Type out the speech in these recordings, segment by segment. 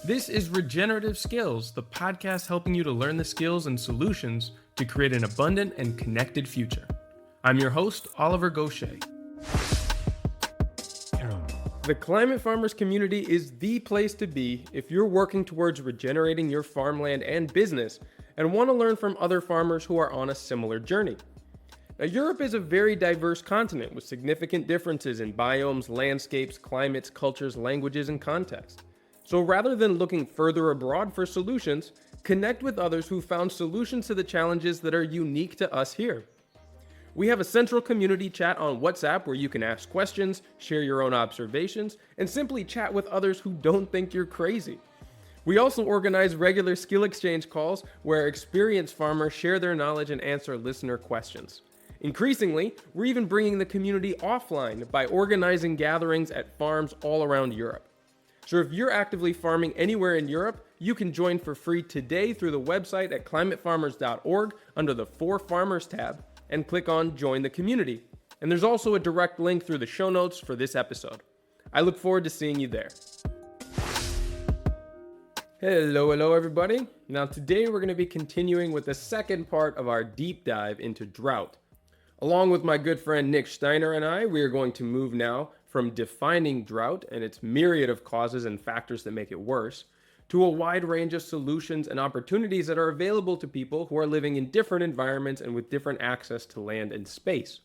This is Regenerative Skills, the podcast helping you to learn the skills and solutions to create an abundant and connected future. I'm your host, Oliver Gaucher. The Climate Farmers community is the place to be if you're working towards regenerating your farmland and business and want to learn from other farmers who are on a similar journey. Now, Europe is a very diverse continent with significant differences in biomes, landscapes, climates, cultures, languages, and context. So rather than looking further abroad for solutions, connect with others who found solutions to the challenges that are unique to us here. We have a central community chat on WhatsApp where you can ask questions, share your own observations, and simply chat with others who don't think you're crazy. We also organize regular skill exchange calls where experienced farmers share their knowledge and answer listener questions. Increasingly, we're even bringing the community offline by organizing gatherings at farms all around Europe. So if you're actively farming anywhere in Europe, you can join for free today through the website at climatefarmers.org under the For Farmers tab and click on Join the Community. And there's also a direct link through the show notes for this episode. I look forward to seeing you there. Hello everybody. Now today we're going to be continuing with the second part of our deep dive into drought. Along with my good friend Nick Steiner and I, we are going to move now from defining drought and its myriad of causes and factors that make it worse, to a wide range of solutions and opportunities that are available to people who are living in different environments and with different access to land and space.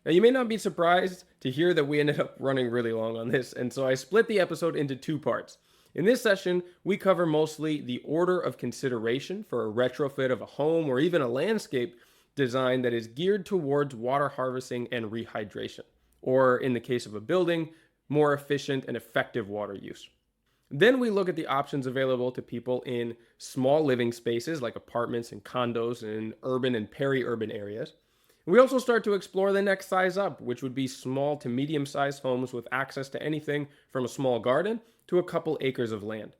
Now, you may not be surprised to hear that we ended up running really long on this, and so I split the episode into two parts. In this session, we cover mostly the order of consideration for a retrofit of a home or even a landscape design that is geared towards water harvesting and rehydration, or in the case of a building, more efficient and effective water use. Then we look at the options available to people in small living spaces like apartments and condos in urban and peri-urban areas. We also start to explore the next size up, which would be small to medium-sized homes with access to anything from a small garden to a couple acres of land.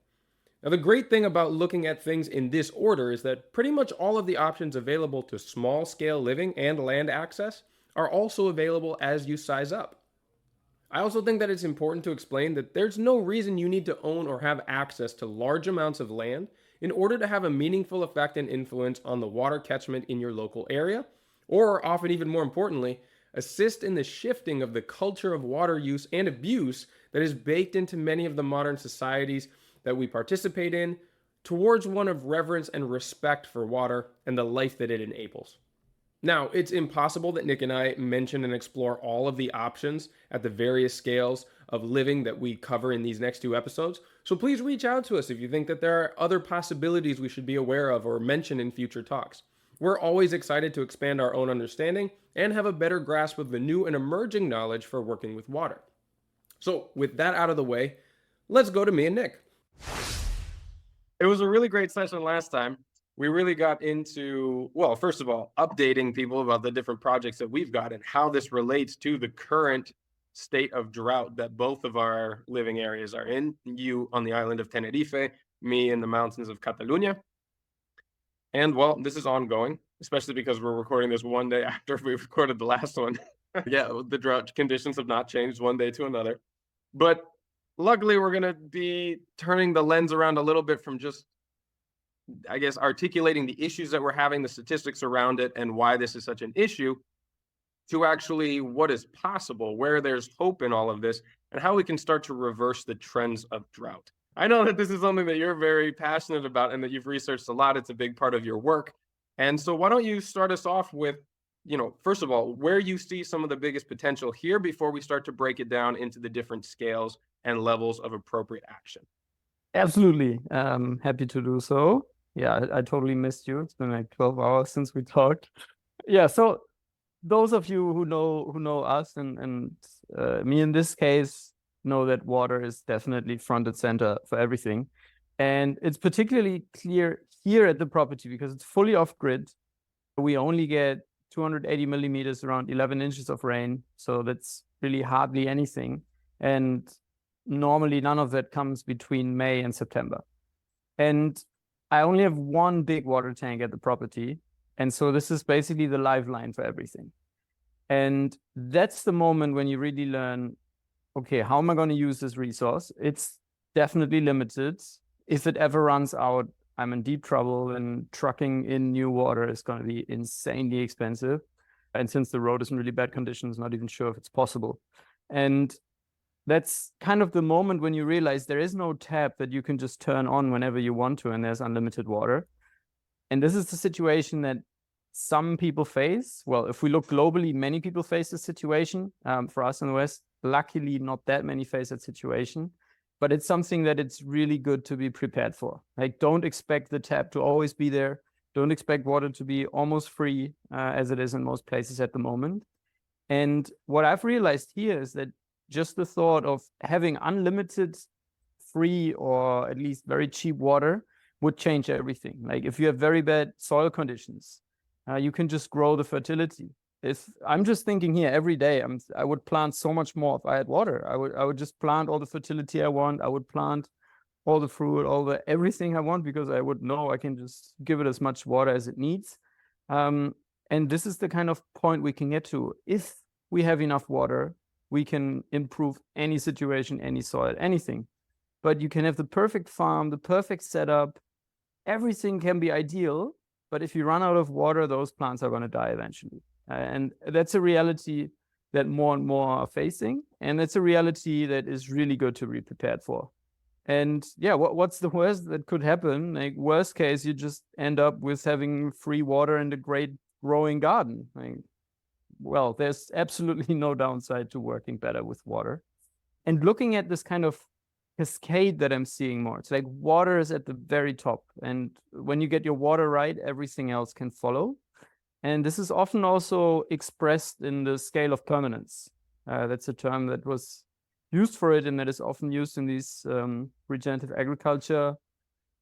Now, the great thing about looking at things in this order is that pretty much all of the options available to small-scale living and land access are also available as you size up. I also think that it's important to explain that there's no reason you need to own or have access to large amounts of land in order to have a meaningful effect and influence on the water catchment in your local area, or often even more importantly, assist in the shifting of the culture of water use and abuse that is baked into many of the modern societies that we participate in towards one of reverence and respect for water and the life that it enables. Now, it's impossible that Nick and I mention and explore all of the options at the various scales of living that we cover in these next two episodes, so please reach out to us if you think that there are other possibilities we should be aware of or mention in future talks. We're always excited to expand our own understanding and have a better grasp of the new and emerging knowledge for working with water. So, with that out of the way, let's go to me and Nick. It was a really great session last time. We really got into, well, first of all, updating people about the different projects that we've got and how this relates to the current state of drought that both of our living areas are in. You on the island of Tenerife, me in the mountains of Catalonia. And well, this is ongoing, especially because we're recording this one day after we recorded the last one. Yeah, the drought conditions have not changed one day to another. But luckily, we're going to be turning the lens around a little bit from just, I guess, articulating the issues that we're having, the statistics around it, and why this is such an issue, to actually what is possible, where there's hope in all of this, and how we can start to reverse the trends of drought. I know that this is something that you're very passionate about and that you've researched a lot. It's a big part of your work. And so why don't you start us off with, first of all, where you see some of the biggest potential here before we start to break it down into the different scales and levels of appropriate action. Absolutely. Happy to do so. Yeah, I totally missed you. It's been like 12 hours since we talked. Yeah, so those of you who know us and me in this case know that water is definitely front and center for everything. And it's particularly clear here at the property because it's fully off grid. We only get 280 millimeters, around 11 inches of rain. So that's really hardly anything. And normally none of that comes between May and September. And I only have one big water tank at the property. And so this is basically the lifeline for everything. And that's the moment when you really learn, okay, how am I going to use this resource? It's definitely limited. if it ever runs out, I'm in deep trouble, and trucking in new water is going to be insanely expensive. And since the road is in really bad conditions, not even sure if it's possible. And that's kind of the moment when you realize there is no tap that you can just turn on whenever you want to, and there's unlimited water. And this is the situation that some people face. Well, if we look globally, many people face this situation. For us in the West, luckily, not that many face that situation. But it's something that it's really good to be prepared for. Like, don't expect the tap to always be there. Don't expect water to be almost free, as it is in most places at the moment. And what I've realized here is that just the thought of having unlimited free, or at least very cheap water, would change everything. Like, if you have very bad soil conditions, you can just grow the fertility. If I'm just thinking here every day, I would plant so much more if I had water. I would just plant all the fertility I want. I would plant all the fruit, everything I want, because I would know I can just give it as much water as it needs. And this is the kind of point we can get to. If we have enough water, we can improve any situation, any soil, anything. But you can have the perfect farm, the perfect setup. Everything can be ideal. But if you run out of water, those plants are going to die eventually. And that's a reality that more and more are facing. And it's a reality that is really good to be prepared for. And yeah, what's the worst that could happen? Like, worst case, you just end up with having free water and a great growing garden. Like, well, there's absolutely no downside to working better with water. And looking at this kind of cascade that I'm seeing more, it's like water is at the very top. And when you get your water right, everything else can follow. And this is often also expressed in the scale of permanence. That's a term that was used for it, and that is often used in these regenerative agriculture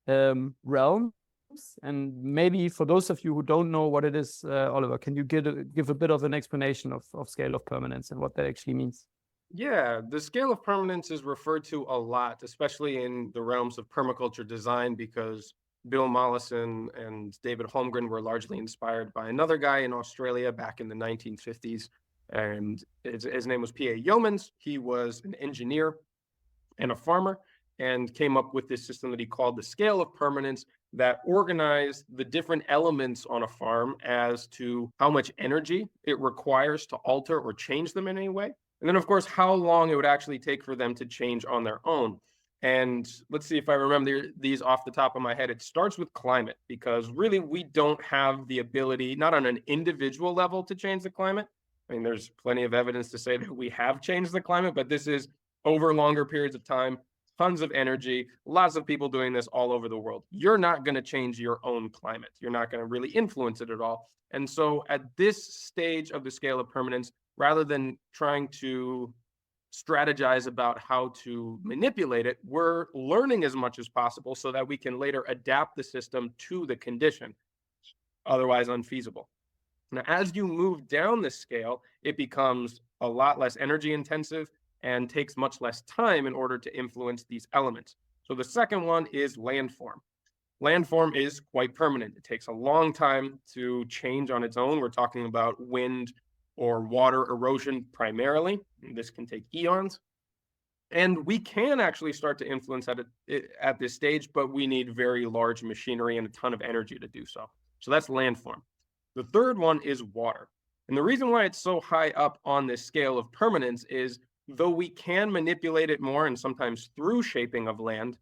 realms. And maybe for those of you who don't know what it is, Oliver, can you give a bit of an explanation of scale of permanence and what that actually means? Yeah, the scale of permanence is referred to a lot, especially in the realms of permaculture design, because Bill Mollison and David Holmgren were largely inspired by another guy in Australia back in the 1950s. And his name was P.A. Yeomans. He was an engineer and a farmer, and came up with this system that he called the scale of permanence, that organized the different elements on a farm as to how much energy it requires to alter or change them in any way. And then, of course, how long it would actually take for them to change on their own. And let's see if I remember these off the top of my head. It starts with climate, because really we don't have the ability, not on an individual level, to change the climate. I mean, there's plenty of evidence to say that we have changed the climate, but this is over longer periods of time, tons of energy, lots of people doing this all over the world. You're not going to change your own climate. You're not going to really influence it at all. And so at this stage of the scale of permanence, rather than trying to strategize about how to manipulate it, we're learning as much as possible so that we can later adapt the system to the condition, otherwise unfeasible. Now, as you move down the scale, it becomes a lot less energy intensive and takes much less time in order to influence these elements. So the second one is landform. Landform is quite permanent. It takes a long time to change on its own. We're talking about wind or water erosion primarily. This can take eons. And we can actually start to influence at this stage, but we need very large machinery and a ton of energy to do so. So that's landform. The third one is water. And the reason why it's so high up on this scale of permanence is, though we can manipulate it more, and sometimes through shaping of land,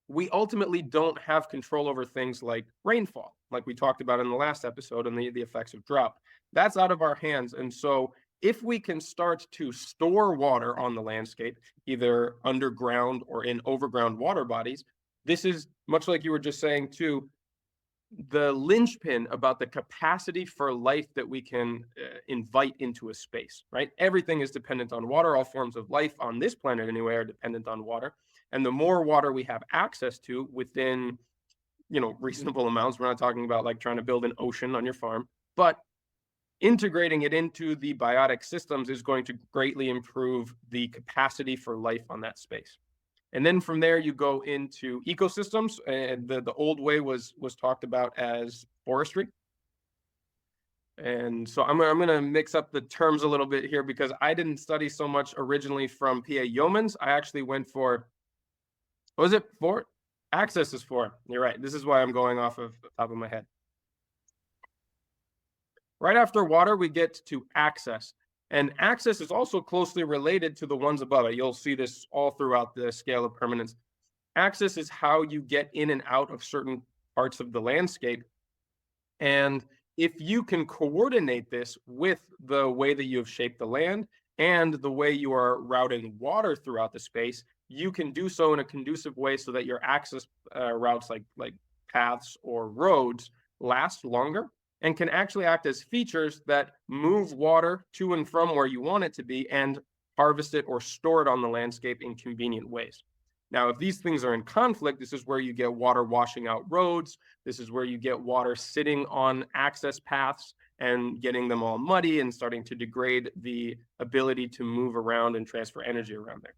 we ultimately don't have control over things like rainfall, like we talked about in the last episode, and the effects of drought. That's out of our hands. And so if we can start to store water on the landscape, either underground or in overground water bodies, this is, much like you were just saying too, the linchpin about the capacity for life that we can invite into a space, right? Everything is dependent on water. All forms of life on this planet anyway are dependent on water. And the more water we have access to within, reasonable amounts, we're not talking about like trying to build an ocean on your farm, but integrating it into the biotic systems is going to greatly improve the capacity for life on that space. And then from there, you go into ecosystems. And the old way was talked about as forestry. And so I'm going to mix up the terms a little bit here, because I didn't study so much originally from P.A. Yeomans. I actually went for, what was it? Access is for. You're right. This is why I'm going off of the top of my head. Right after water, we get to access. And access is also closely related to the ones above it. You'll see this all throughout the scale of permanence. Access is how you get in and out of certain parts of the landscape. And if you can coordinate this with the way that you have shaped the land and the way you are routing water throughout the space, you can do so in a conducive way so that your access routes like paths or roads last longer and can actually act as features that move water to and from where you want it to be and harvest it or store it on the landscape in convenient ways. Now, if these things are in conflict, this is where you get water washing out roads. This is where you get water sitting on access paths and getting them all muddy and starting to degrade the ability to move around and transfer energy around there.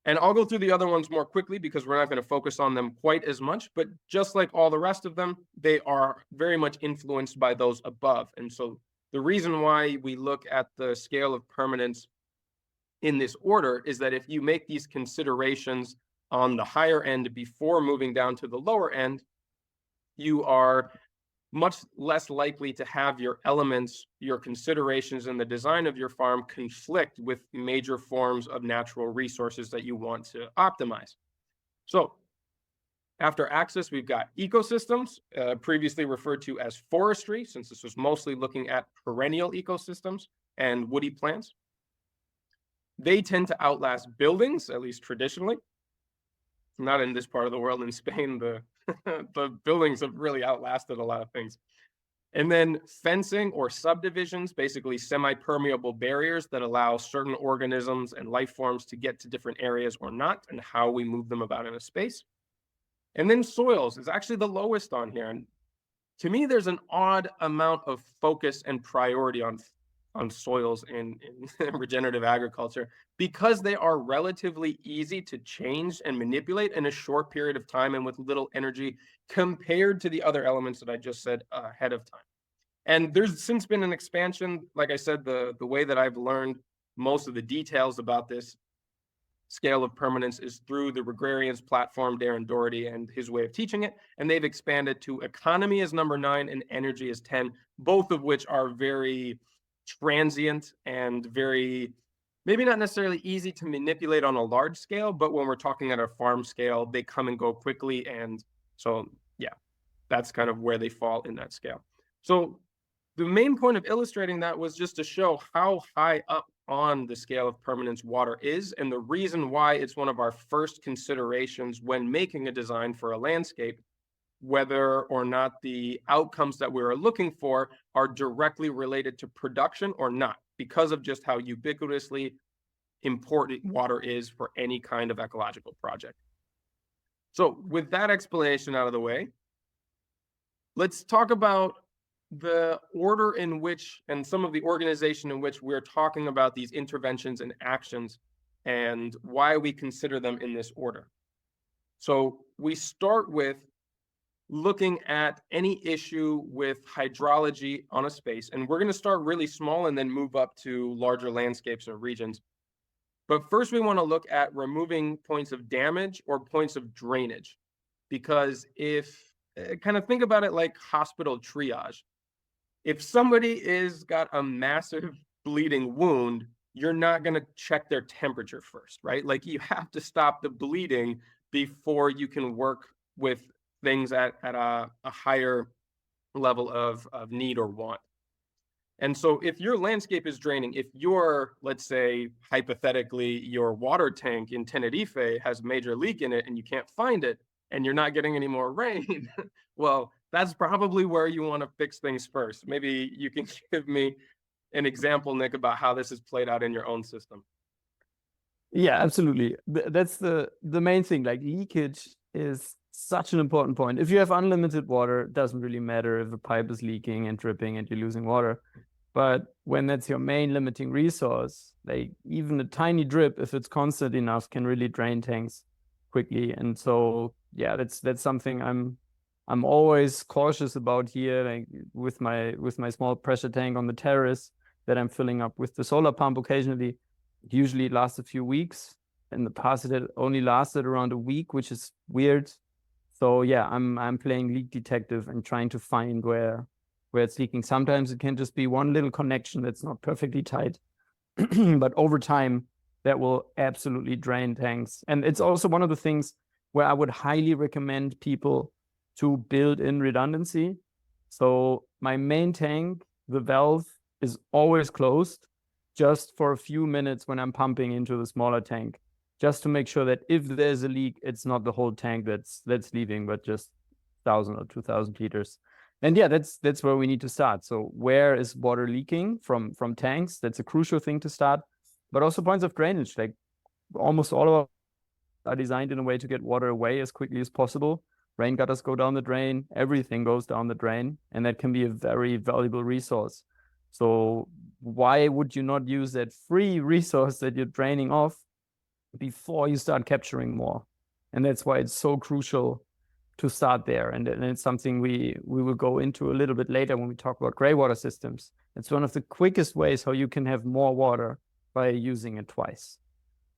And I'll go through the other ones more quickly because we're not going to focus on them quite as much, but just like all the rest of them, they are very much influenced by those above. And so the reason why we look at the scale of permanence in this order is that if you make these considerations on the higher end before moving down to the lower end, you are much less likely to have your elements, your considerations in the design of your farm conflict with major forms of natural resources that you want to optimize. So after access, we've got ecosystems, previously referred to as forestry, since this was mostly looking at perennial ecosystems and woody plants. They tend to outlast buildings, at least traditionally. Not in this part of the world. In Spain, the buildings have really outlasted a lot of things. And then fencing or subdivisions, basically semi-permeable barriers that allow certain organisms and life forms to get to different areas or not, and how we move them about in a space. And then soils is actually the lowest on here. And to me, there's an odd amount of focus and priority on soils in regenerative agriculture because they are relatively easy to change and manipulate in a short period of time and with little energy compared to the other elements that I just said ahead of time. And there's since been an expansion. Like I said, the way that I've learned most of the details about this scale of permanence is through the Regrarians platform, Darren Doherty, and his way of teaching it. And they've expanded to economy as number 9 and energy as 10, both of which are very transient and very, maybe not necessarily easy to manipulate on a large scale, but when we're talking at a farm scale, they come and go quickly. And so, yeah, that's kind of where they fall in that scale. So the main point of illustrating that was just to show how high up on the scale of permanence water is, and the reason why it's one of our first considerations when making a design for a landscape, whether or not the outcomes that we're looking for are directly related to production or not, because of just how ubiquitously important water is for any kind of ecological project. So with that explanation out of the way, let's talk about the order in which, and some of the organization in which we're talking about these interventions and actions and why we consider them in this order. So we start with looking at any issue with hydrology on a space, and we're going to start really small and then move up to larger landscapes or regions. But first we want to look at removing points of damage or points of drainage, because if kind of think about it like hospital triage. If somebody is got a massive bleeding wound, you're not going to check their temperature first, right? Like you have to stop the bleeding before you can work with things at a higher level of need or want. And so if your landscape is draining, if your, let's say, hypothetically, your water tank in Tenerife has a major leak in it and you can't find it and you're not getting any more rain, well, that's probably where you want to fix things first. Maybe you can give me an example, Nick, about how this is played out in your own system. Yeah, absolutely. That's the main thing. Like leakage is such an important point. If you have unlimited water, it doesn't really matter if a pipe is leaking and dripping and you're losing water. But when that's your main limiting resource, like even a tiny drip, if it's constant enough, can really drain tanks quickly. And so, yeah, that's something I'm always cautious about here, like with my small pressure tank on the terrace that I'm filling up with the solar pump occasionally. Usually it lasts a few weeks. In the past, it had only lasted around a week, which is weird. So yeah, I'm playing leak detective and trying to find where it's leaking. Sometimes it can just be one little connection that's not perfectly tight, but over time that will absolutely drain tanks. And it's also one of the things where I would highly recommend people to build in redundancy. So my main tank, the valve is always closed just for a few minutes when I'm pumping into the smaller tank, just to make sure that if there's a leak, it's not the whole tank that's leaving, but just 1,000 or 2,000 liters. And yeah, that's where we need to start. So where is water leaking from tanks? That's a crucial thing to start, but also points of drainage. Like almost all of our are designed in a way to get water away as quickly as possible. Rain gutters go down the drain, everything goes down the drain, and that can be a very valuable resource. So why would you not use that free resource that you're draining off before you start capturing more? And that's why it's so crucial to start there. And it's something we will go into a little bit later when we talk about gray water systems. It's one of the quickest ways how you can have more water by using it twice.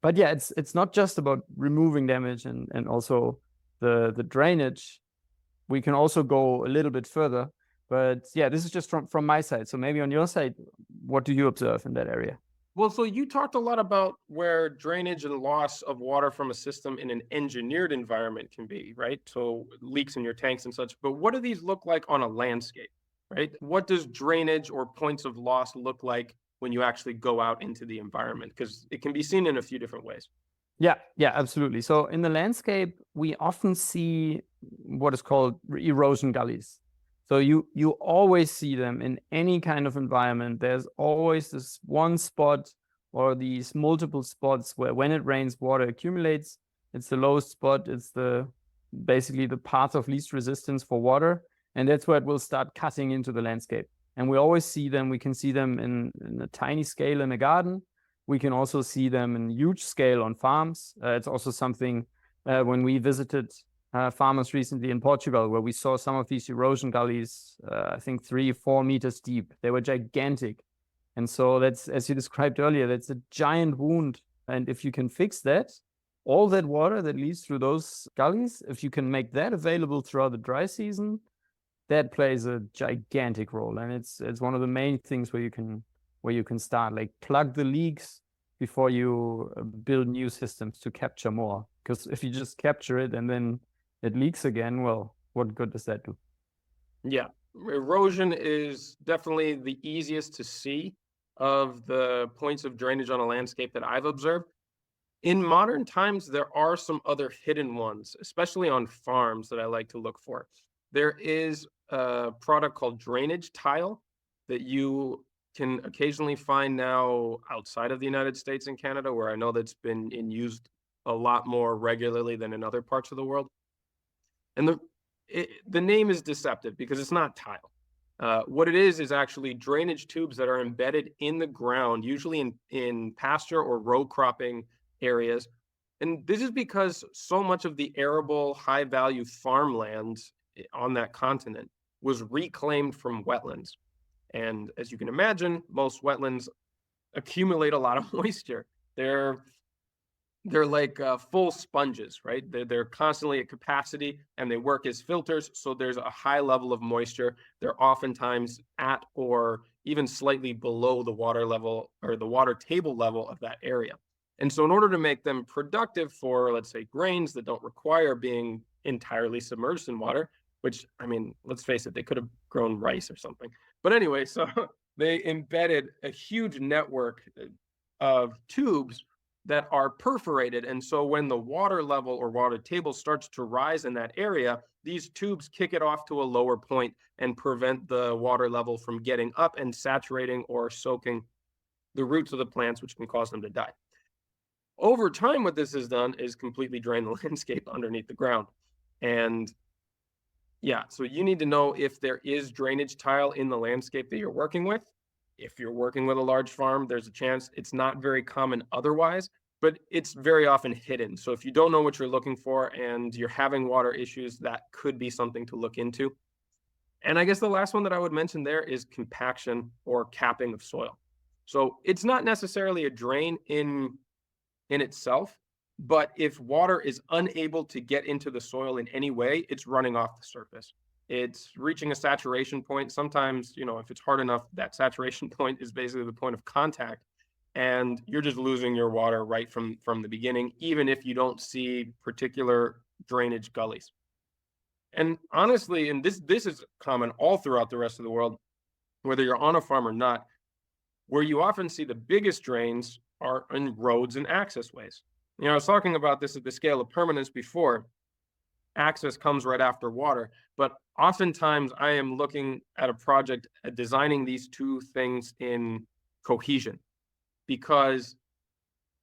But yeah, it's not just about removing damage and also the drainage. We can also go a little bit further. But yeah, this is just from my side. So maybe on your side, what do you observe in that area? Well, so you talked a lot about where drainage and loss of water from a system in an engineered environment can be, right? So leaks in your tanks and such. But what do these look like on a landscape, right? What does drainage or points of loss look like when you actually go out into the environment? Because it can be seen in a few different ways. Yeah, absolutely. So in the landscape, we often see what is called erosion gullies. So you always see them in any kind of environment. There's always this one spot or these multiple spots where when it rains, water accumulates. It's the lowest spot. It's basically the path of least resistance for water. And that's where it will start cutting into the landscape. And we always see them. We can see them in a tiny scale in a garden. We can also see them in huge scale on farms. It's also something when we visited farmers recently in Portugal, where we saw some of these erosion gullies, I think 3-4 meters deep. They were gigantic. And so that's, as you described earlier, that's a giant wound. And if you can fix that, all that water that leads through those gullies, if you can make that available throughout the dry season, that plays a gigantic role. And it's one of the main things where you can start, like plug the leaks before you build new systems to capture more. Because if you just capture it and then it leaks again, well, what good does that do? Yeah, erosion is definitely the easiest to see of the points of drainage on a landscape that I've observed. In modern times, there are some other hidden ones, especially on farms, that I like to look for. There is a product called drainage tile that you can occasionally find now outside of the United States and Canada, where I know that's been used a lot more regularly than in other parts of the world. And the name is deceptive because it's not tile. What it is actually drainage tubes that are embedded in the ground, usually in pasture or row cropping areas. And this is because so much of the arable, high value farmland on that continent was reclaimed from wetlands. And as you can imagine, most wetlands accumulate a lot of moisture. They're like full sponges, right? They're constantly at capacity and they work as filters. So there's a high level of moisture. They're oftentimes at or even slightly below the water level or the water table level of that area. And so in order to make them productive for, let's say, grains that don't require being entirely submerged in water, which, I mean, let's face it, they could have grown rice or something. But anyway, so they embedded a huge network of tubes that are perforated. And so when the water level or water table starts to rise in that area, these tubes kick it off to a lower point and prevent the water level from getting up and saturating or soaking the roots of the plants, which can cause them to die. Over time, what this has done is completely drain the landscape underneath the ground. And yeah, so you need to know if there is drainage tile in the landscape that you're working with. If you're working with a large farm, there's a chance. It's not very common otherwise, but it's very often hidden. So if you don't know what you're looking for and you're having water issues, that could be something to look into. And I guess the last one that I would mention there is compaction or capping of soil. So it's not necessarily a drain in itself, But if water is unable to get into the soil in any way, it's running off the surface. It's reaching a saturation point. Sometimes, if it's hard enough, that saturation point is basically the point of contact, and you're just losing your water right from the beginning, even if you don't see particular drainage gullies. And honestly, and this is common all throughout the rest of the world, whether you're on a farm or not, where you often see the biggest drains are in roads and access ways. I was talking about this at the scale of permanence before. Access comes right after water, but oftentimes I am looking at a project at designing these two things in cohesion, because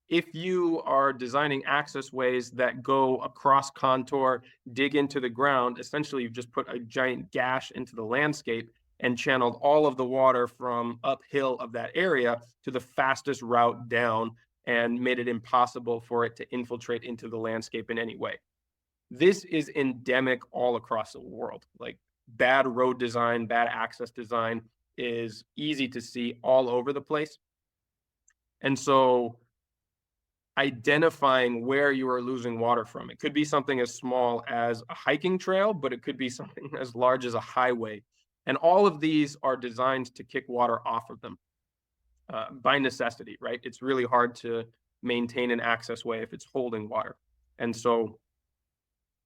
if you are designing access ways that go across contour, dig into the ground, essentially you've just put a giant gash into the landscape and channeled all of the water from uphill of that area to the fastest route down and made it impossible for it to infiltrate into the landscape in any way. This is endemic all across the world. Like, bad road design, bad access design is easy to see all over the place. And so identifying where you are losing water from, it could be something as small as a hiking trail, but it could be something as large as a highway. And all of these are designed to kick water off of them by necessity, right? It's really hard to maintain an access way if it's holding water. And so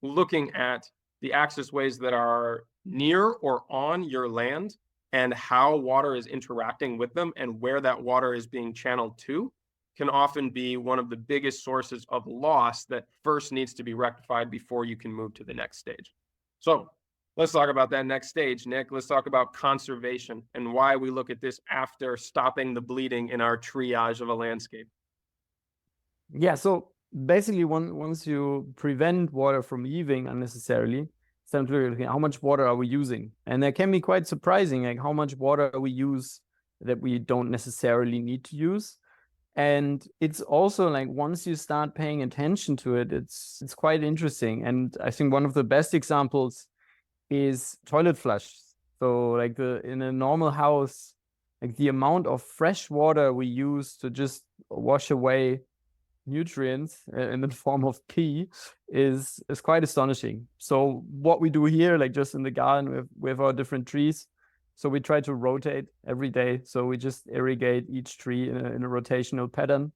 looking at the access ways that are near or on your land and how water is interacting with them and where that water is being channeled to can often be one of the biggest sources of loss that first needs to be rectified before you can move to the next stage. So let's talk about that next stage, Nick. Let's talk about conservation and why we look at this after stopping the bleeding in our triage of a landscape. Yeah, so basically once you prevent water from leaving unnecessarily, it's time to look at how much water are we using. And that can be quite surprising, like how much water we use that we don't necessarily need to use. And it's also like, once you start paying attention to it, it's quite interesting. And I think one of the best examples is toilet flush. So like in a normal house, like the amount of fresh water we use to just wash away nutrients in the form of pee is quite astonishing. So what we do here, like just in the garden with our different trees, so we try to rotate every day. So we just irrigate each tree in a rotational pattern.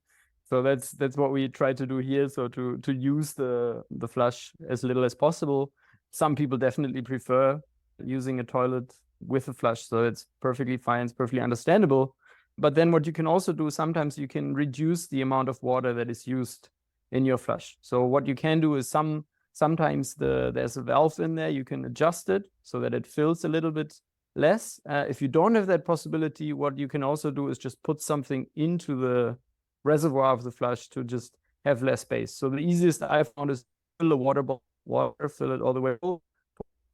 So that's what we try to do here. So to use the flush as little as possible. Some people definitely prefer using a toilet with a flush, so it's perfectly fine, it's perfectly understandable. But then what you can also do, sometimes you can reduce the amount of water that is used in your flush. So what you can do is sometimes there's a valve in there, you can adjust it so that it fills a little bit less. If you don't have that possibility, what you can also do is just put something into the reservoir of the flush to just have less space. So the easiest I found is fill a water bottle, fill it all the way full,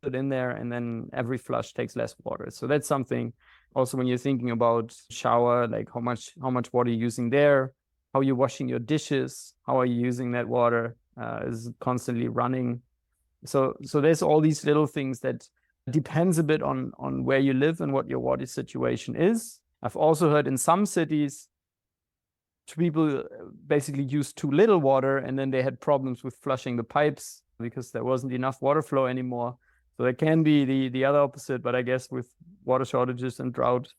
put it in there, and then every flush takes less water. So that's something also when you're thinking about shower, like how much water you're using there, how you're washing your dishes, how are you using that water, is constantly running. So there's all these little things that depends a bit on where you live and what your water situation is. I've also heard in some cities people basically use too little water, and then they had problems with flushing the pipes because there wasn't enough water flow anymore. So it can be the other opposite, but I guess with water shortages and drought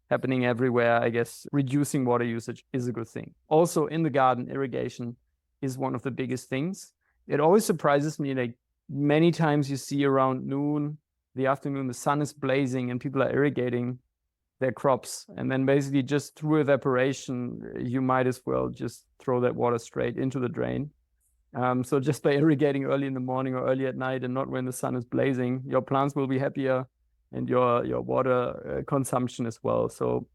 happening everywhere, I guess reducing water usage is a good thing. Also in the garden, irrigation is one of the biggest things. It always surprises me, like many times you see around noon, the afternoon, the sun is blazing and people are irrigating their crops. And then basically just through evaporation, you might as well just throw that water straight into the drain. So just by irrigating early in the morning or early at night and not when the sun is blazing, your plants will be happier and your water consumption as well. So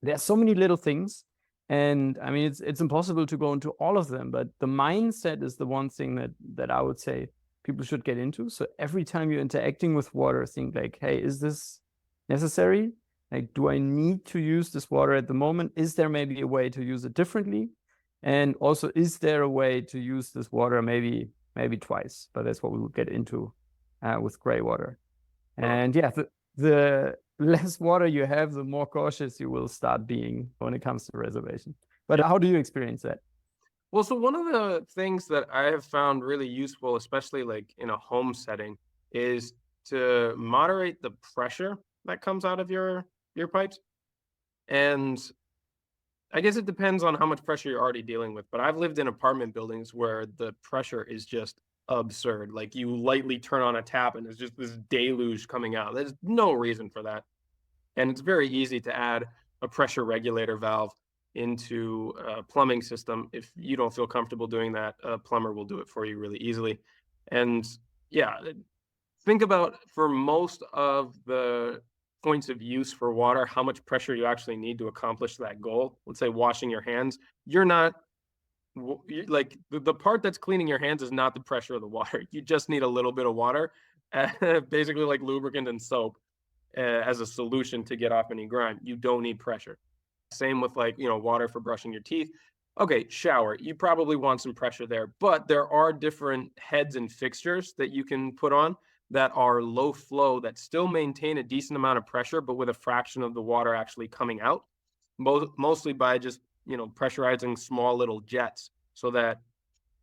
there's so many little things. And I mean, it's impossible to go into all of them, but the mindset is the one thing that I would say people should get into. So every time you're interacting with water, think like, hey, is this necessary? Like, do I need to use this water at the moment? Is there maybe a way to use it differently? And also, is there a way to use this water maybe twice? But that's what we will get into with gray water. And yeah, the less water you have, the more cautious you will start being when it comes to reservation. But how do you experience that? Well, so one of the things that I have found really useful, especially like in a home setting, is to moderate the pressure that comes out of your pipes. And I guess it depends on how much pressure you're already dealing with, but I've lived in apartment buildings where the pressure is just absurd. Like you lightly turn on a tap and there's just this deluge coming out. There's no reason for that. And it's very easy to add a pressure regulator valve into a plumbing system. If you don't feel comfortable doing that, a plumber will do it for you really easily. And yeah, think about for most of the points of use for water, how much pressure you actually need to accomplish that goal. Let's say washing your hands. You're not like the part that's cleaning your hands is not the pressure of the water. You just need a little bit of water, basically like lubricant and soap as a solution to get off any grime. You don't need pressure. Same with like, water for brushing your teeth. Okay, shower. You probably want some pressure there, but there are different heads and fixtures that you can put on that are low flow that still maintain a decent amount of pressure, but with a fraction of the water actually coming out, mostly by just, pressurizing small little jets so that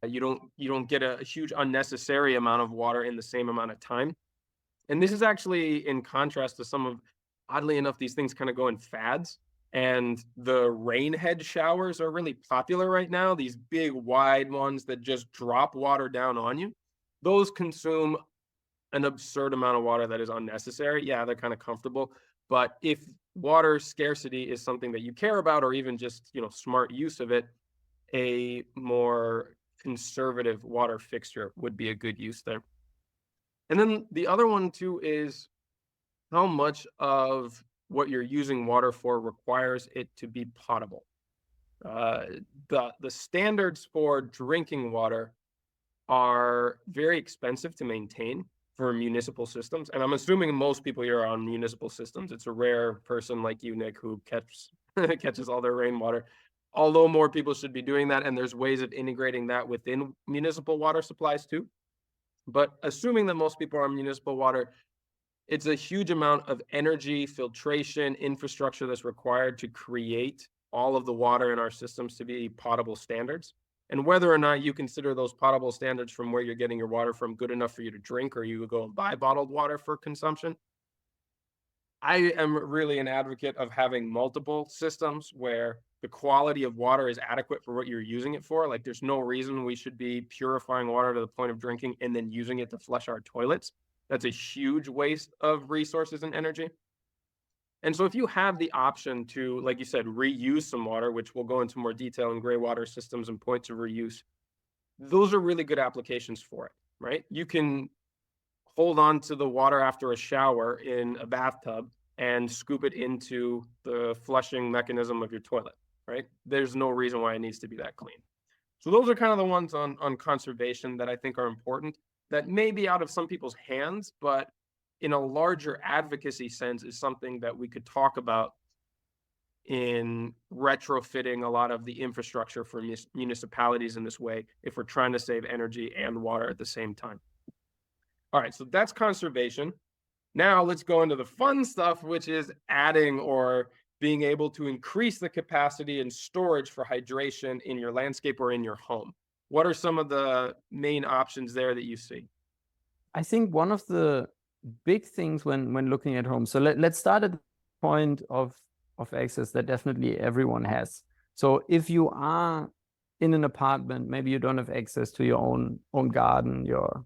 you don't get a huge unnecessary amount of water in the same amount of time. And this is actually in contrast to some of, oddly enough, these things kind of go in fads. And the rain head showers are really popular right now. These big, wide ones that just drop water down on you. Those consume an absurd amount of water that is unnecessary. Yeah, they're kind of comfortable. But if water scarcity is something that you care about, or even just, smart use of it, a more conservative water fixture would be a good use there. And then the other one too is how much of what you're using water for requires it to be potable. Uh, the standards for drinking water are very expensive to maintain for municipal systems, and I'm assuming most people here are on municipal systems. It's a rare person like you, Nick, who catches all their rainwater. Although more people should be doing that, and there's ways of integrating that within municipal water supplies too. But assuming that most people are on municipal water, it's a huge amount of energy, filtration, infrastructure that's required to create all of the water in our systems to be potable standards. And whether or not you consider those potable standards from where you're getting your water from good enough for you to drink, or you go and buy bottled water for consumption, I am really an advocate of having multiple systems where the quality of water is adequate for what you're using it for. Like there's no reason we should be purifying water to the point of drinking and then using it to flush our toilets. That's a huge waste of resources and energy. And so if you have the option to, like you said, reuse some water, which we'll go into more detail in gray water systems and points of reuse, those are really good applications for it, right? You can hold on to the water after a shower in a bathtub and scoop it into the flushing mechanism of your toilet, right? There's no reason why it needs to be that clean. So those are kind of the ones on conservation that I think are important, that may be out of some people's hands, but in a larger advocacy sense is something that we could talk about in retrofitting a lot of the infrastructure for municipalities in this way, if we're trying to save energy and water at the same time. All right, so that's conservation. Now let's go into the fun stuff, which is adding or being able to increase the capacity and storage for hydration in your landscape or in your home. What are some of the main options there that you see? I think one of the big things when looking at home. So let's start at the point of access that definitely everyone has. So if you are in an apartment, maybe you don't have access to your own garden, your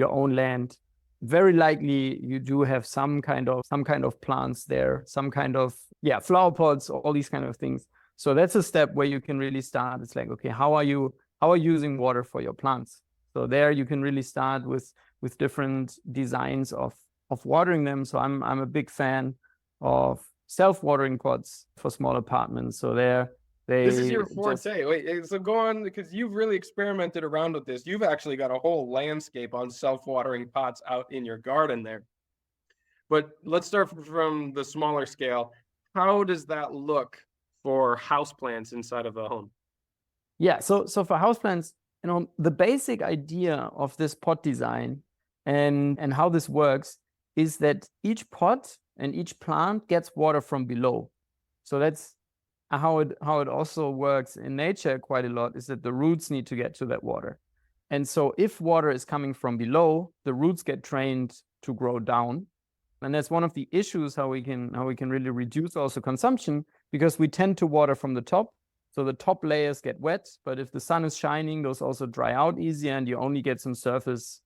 own land. Very likely you do have some kind of plants there, some kind of flower pots, all these kind of things. So that's a step where you can really start. It's like, okay, how are you using water for your plants? So there you can really start with different designs of watering them. So I'm a big fan of self-watering pots for small apartments. So This is your forte. Wait, so go on, because you've really experimented around with this. You've actually got a whole landscape on self-watering pots out in your garden there. But let's start from the smaller scale. How does that look for houseplants inside of a home? Yeah, so for houseplants, the basic idea of this pot design and how this works is that each pot and each plant gets water from below. So that's how it also works in nature quite a lot is that the roots need to get to that water. And so if water is coming from below, the roots get trained to grow down. And that's one of the issues how we can really reduce also consumption, because we tend to water from the top. So the top layers get wet, but if the sun is shining, those also dry out easier and you only get some surface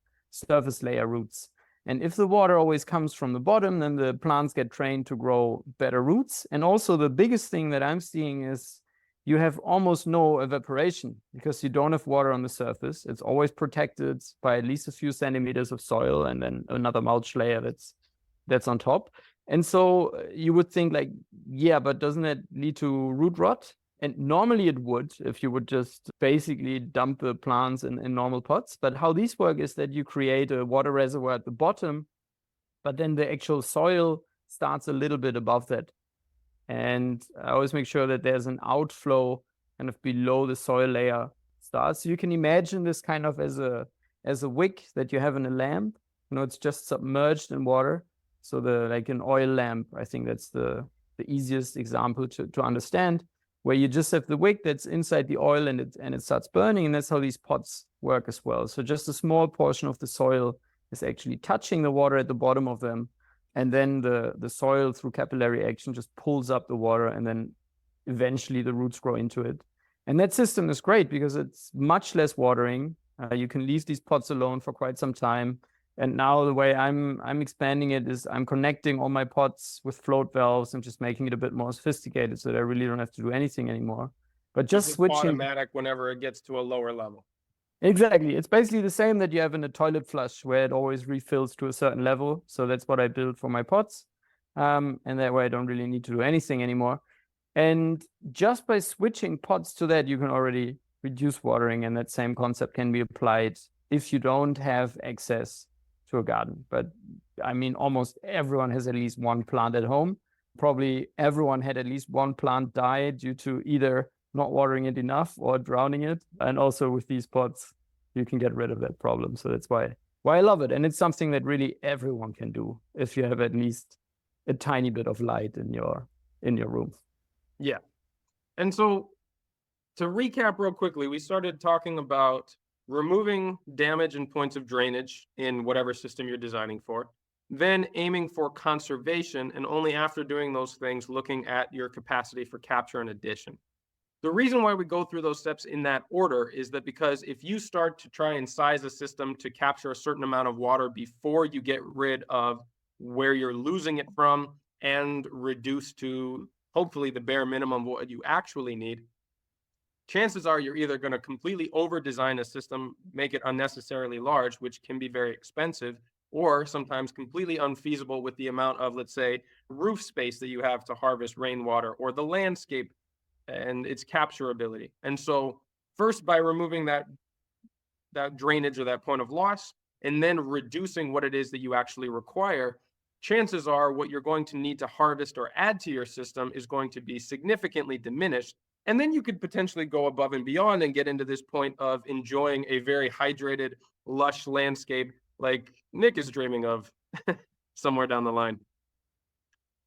layer roots. And if the water always comes from the bottom, then the plants get trained to grow better roots. And also the biggest thing that I'm seeing is you have almost no evaporation because you don't have water on the surface. It's always protected by at least a few centimeters of soil and then another mulch layer that's on top. And so you would think like, yeah, but doesn't that lead to root rot? And normally it would, if you would just basically dump the plants in normal pots. But how these work is that you create a water reservoir at the bottom, but then the actual soil starts a little bit above that. And I always make sure that there's an outflow kind of below the soil layer starts. So you can imagine this kind of as a wick that you have in a lamp. You know, it's just submerged in water. So like an oil lamp, I think that's the easiest example to understand, where you just have the wick that's inside the oil and it starts burning, and that's how these pots work as well. So just a small portion of the soil is actually touching the water at the bottom of them, and then the soil through capillary action just pulls up the water, and then eventually the roots grow into it. And that system is great because it's much less watering. You can leave these pots alone for quite some time. And now the way I'm expanding it is I'm connecting all my pots with float valves and just making it a bit more sophisticated so that I really don't have to do anything anymore. But just switching automatic whenever it gets to a lower level. Exactly. It's basically the same that you have in a toilet flush where it always refills to a certain level. So that's what I build for my pots. And that way I don't really need to do anything anymore. And just by switching pots to that, you can already reduce watering, and that same concept can be applied if you don't have access to a garden. But I mean, almost everyone has at least one plant at home. Probably everyone had at least one plant die due to either not watering it enough or drowning it. And also with these pots, you can get rid of that problem. So that's why I love it. And it's something that really everyone can do if you have at least a tiny bit of light in your room. Yeah. And so to recap real quickly, we started talking about removing damage and points of drainage in whatever system you're designing for, then aiming for conservation, and only after doing those things, looking at your capacity for capture and addition. The reason why we go through those steps in that order is that because if you start to try and size a system to capture a certain amount of water before you get rid of where you're losing it from and reduce to hopefully the bare minimum of what you actually need, chances are you're either going to completely over-design a system, make it unnecessarily large, which can be very expensive, or sometimes completely unfeasible with the amount of, let's say, roof space that you have to harvest rainwater, or the landscape and its capturability. And so first, by removing that drainage or that point of loss, and then reducing what it is that you actually require, chances are what you're going to need to harvest or add to your system is going to be significantly diminished. And then you could potentially go above and beyond and get into this point of enjoying a very hydrated, lush landscape like Nick is dreaming of somewhere down the line.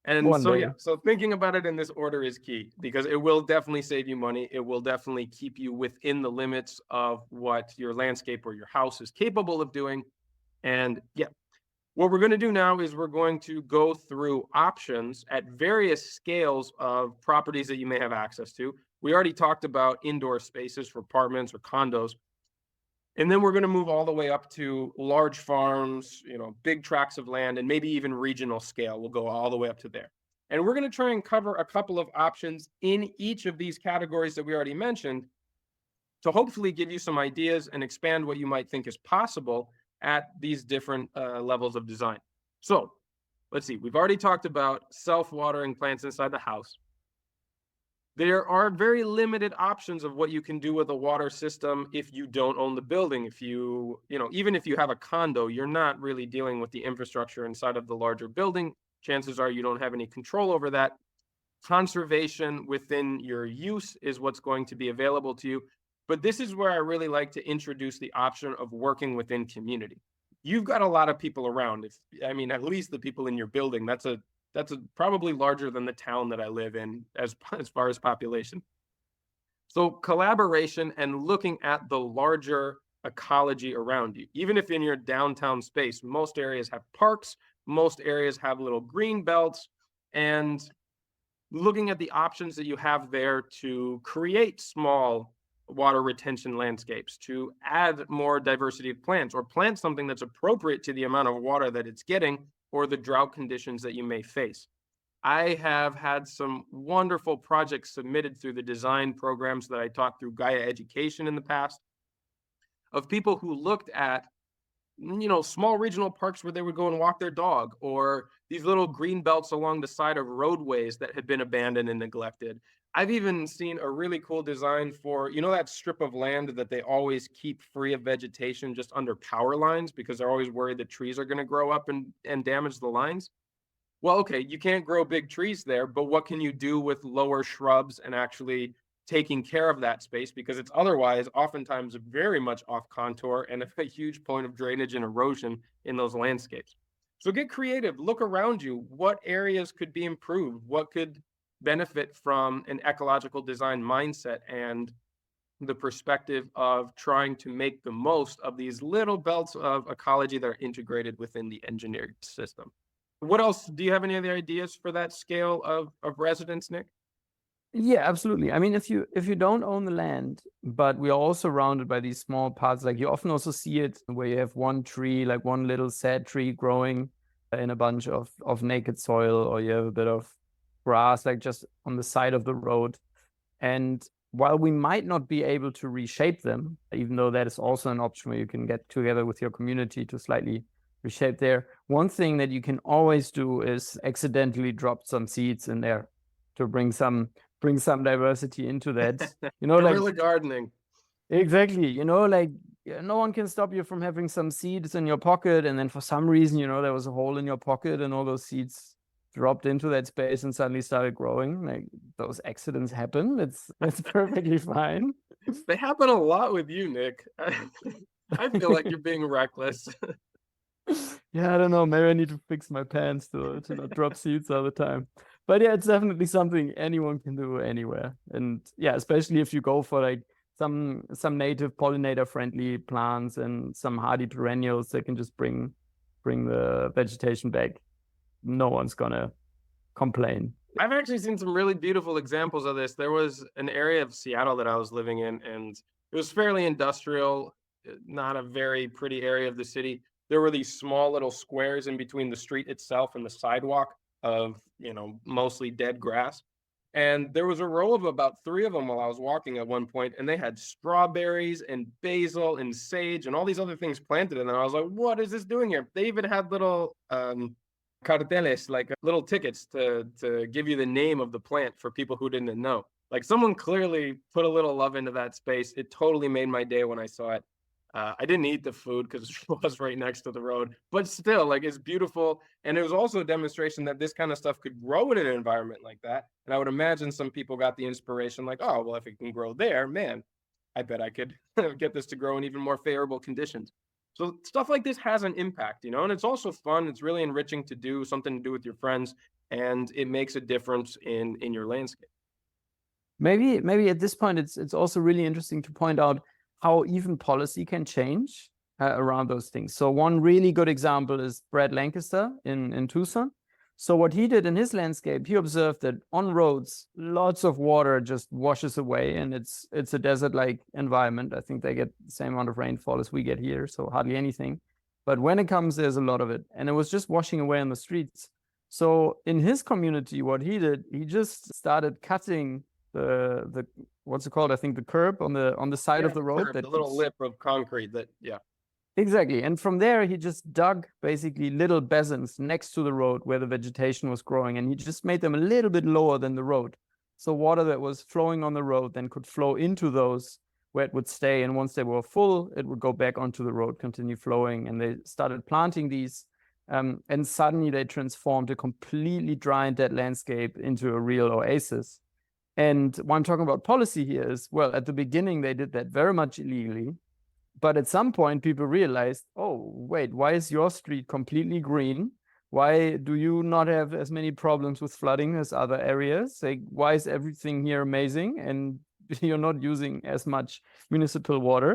And One so, day. yeah, so thinking about it in this order is key, because it will definitely save you money. It will definitely keep you within the limits of what your landscape or your house is capable of doing. And yeah, what we're going to do now is we're going to go through options at various scales of properties that you may have access to. We already talked about indoor spaces for apartments or condos. And then we're going to move all the way up to large farms, big tracts of land, and maybe even regional scale. We'll go all the way up to there. And we're going to try and cover a couple of options in each of these categories that we already mentioned to hopefully give you some ideas and expand what you might think is possible at these different levels of design. So let's see. We've already talked about self-watering plants inside the house. There are very limited options of what you can do with a water system if you don't own the building. If even if you have a condo, you're not really dealing with the infrastructure inside of the larger building. Chances are you don't have any control over that. Conservation within your use is what's going to be available to you. But this is where I really like to introduce the option of working within community. You've got a lot of people around. At least the people in your building, that's a That's probably larger than the town that I live in as far as population. So collaboration and looking at the larger ecology around you. Even if in your downtown space, most areas have parks, most areas have little green belts, and looking at the options that you have there to create small water retention landscapes, to add more diversity of plants, or plant something that's appropriate to the amount of water that it's getting or the drought conditions that you may face. I have had some wonderful projects submitted through the design programs that I taught through Gaia Education in the past, of people who looked at, small regional parks where they would go and walk their dog, or these little green belts along the side of roadways that had been abandoned and neglected. I've even seen a really cool design for, that strip of land that they always keep free of vegetation just under power lines because they're always worried that trees are going to grow up and damage the lines. Well, okay, you can't grow big trees there, but what can you do with lower shrubs and actually taking care of that space, because it's otherwise oftentimes very much off contour and a huge point of drainage and erosion in those landscapes. So get creative, look around you. What areas could be improved? What could benefit from an ecological design mindset and the perspective of trying to make the most of these little belts of ecology that are integrated within the engineered system? What else? Do you have any other ideas for that scale of residence, Nick? Yeah, absolutely. I mean, if you don't own the land, but we are all surrounded by these small parts, like you often also see it where you have one tree, like one little sad tree growing in a bunch of naked soil, or you have a bit of grass, like just on the side of the road. And while we might not be able to reshape them, even though that is also an option where you can get together with your community to slightly reshape there, one thing that you can always do is accidentally drop some seeds in there to bring some diversity into that. Guerrilla gardening. Exactly. Like no one can stop you from having some seeds in your pocket, and then for some reason, there was a hole in your pocket and all those seeds dropped into that space and suddenly started growing. Like those accidents happen. That's perfectly fine. They happen a lot with you, Nick. I feel like you're being reckless. Yeah, I don't know. Maybe I need to fix my pants to not drop seeds all the time. But yeah, it's definitely something anyone can do anywhere. And yeah, especially if you go for like some native pollinator friendly plants and some hardy perennials that can just bring the vegetation back. No one's gonna complain. I've actually seen some really beautiful examples of this. There was an area of Seattle that I was living in, and it was fairly industrial, not a very pretty area of the city. There were these small little squares in between the street itself and the sidewalk of, mostly dead grass. And there was a row of about 3 of them while I was walking at one point, and they had strawberries and basil and sage and all these other things planted. And I was like, what is this doing here? They even had little carteles, like little tickets to give you the name of the plant for people who didn't know. Like someone clearly put a little love into that space. It totally made my day when I saw it. I didn't eat the food because it was right next to the road, but still, like, it's beautiful. And it was also a demonstration that this kind of stuff could grow in an environment like that. And I would imagine some people got the inspiration like, oh, well, if it can grow there, man, I bet I could get this to grow in even more favorable conditions. So stuff like this has an impact, and it's also fun. It's really enriching to do, something to do with your friends, and it makes a difference in your landscape. Maybe at this point, it's also really interesting to point out how even policy can change around those things. So one really good example is Brad Lancaster in Tucson. So what he did in his landscape, he observed that on roads, lots of water just washes away, and it's a desert-like environment. I think they get the same amount of rainfall as we get here, so hardly anything. But when it comes, there's a lot of it, and it was just washing away on the streets. So in his community, what he did, he just started cutting the what's it called? I think the curb on the side of the road. The little lip of concrete that, yeah. Exactly. And from there, he just dug basically little basins next to the road where the vegetation was growing. And he just made them a little bit lower than the road. So water that was flowing on the road then could flow into those where it would stay. And once they were full, it would go back onto the road, continue flowing. And they started planting these. And suddenly they transformed a completely dry and dead landscape into a real oasis. And what I'm talking about policy here is, well, at the beginning, they did that very much illegally. But at some point, people realized, oh, wait, why is your street completely green Why do you not have as many problems with flooding as other areas? Like, why is everything here amazing and you're not using as much municipal water?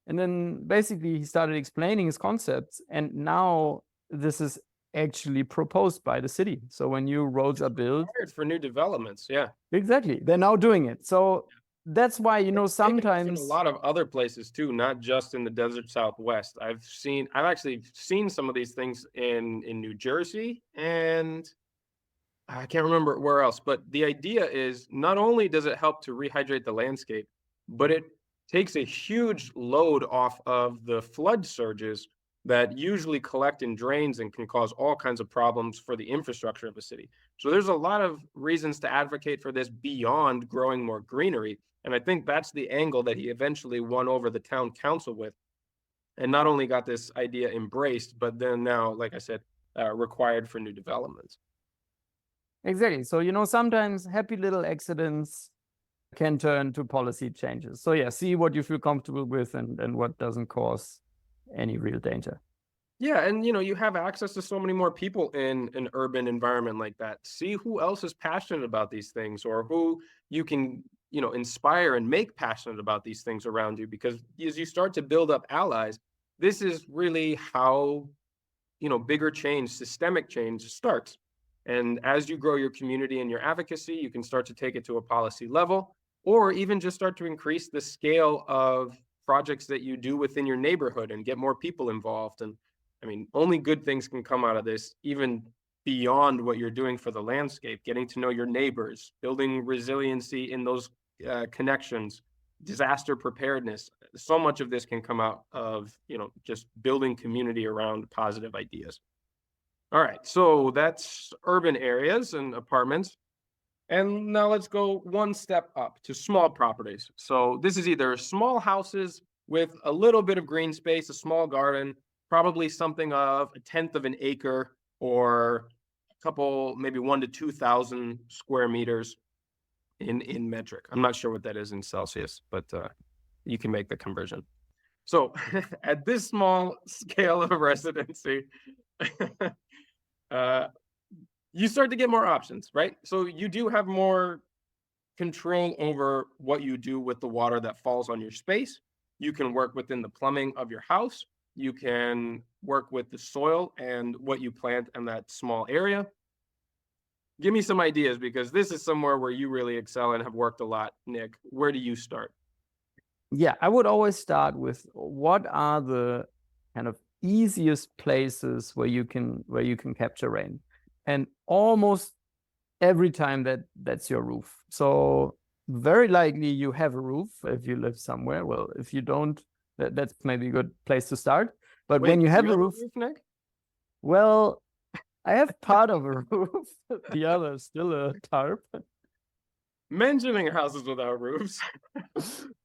And then basically he started explaining his concepts, and now this is actually proposed by the city. So when new roads are built, Required for new developments, yeah. exactly, they're now doing it. So that's why, you know, It's taken off in a sometimes lot of other places too, not just in the desert Southwest. I've actually seen some of these things in New Jersey, and I can't remember where else, but the idea is not only does it help to rehydrate the landscape, but it takes a huge load off of the flood surges that usually collect in drains and can cause all kinds of problems for the infrastructure of a city. So there's a lot of reasons to advocate for this beyond growing more greenery. And I think that's the angle that he eventually won over the town council with, and not only got this idea embraced, but then now, like I said, required for new developments. exactly. So, you know, sometimes happy little accidents can turn to policy changes. So yeah, see what you feel comfortable with and what doesn't cause any real danger. Yeah, and you know, you have access to so many more people in an urban environment like that. See who else is passionate about these things, or who you can, you know, inspire and make passionate about these things around you, because as you start to build up allies, this is really how, you know, bigger change, systemic change starts. And as you grow your community and your advocacy, you can start to take it to a policy level, or even just start to increase the scale of projects that you do within your neighborhood and get more people involved. And I mean, only good things can come out of this, even beyond what you're doing for the landscape, getting to know your neighbors, building resiliency in those connections, disaster preparedness. So much of this can come out of, you know, just building community around positive ideas. All right, so that's urban areas and apartments. And now let's go one step up to small properties. So this is either small houses with a little bit of green space, a small garden, probably something of a tenth of an acre, or a couple, maybe 1 to 2,000 square meters in metric. I'm not sure what that is in Celsius, but you can make the conversion. So at this small scale of residency, you start to get more options, right? So you do have more control over what you do with the water that falls on your space. You can work within the plumbing of your house. You can work with the soil and what you plant in that small area. Give me some ideas, because this is somewhere where you really excel and have worked a lot, Nick. Where do you start? Yeah, I would always start with what are the kind of easiest places where you can capture rain. And almost every time that's your roof. So very likely you have a roof if you live somewhere. Well, if you don't, that's maybe a good place to start. But Wait, when you have you a roof, Nick? well, I have part of a roof. The other is still a tarp. Mentioning houses without roofs.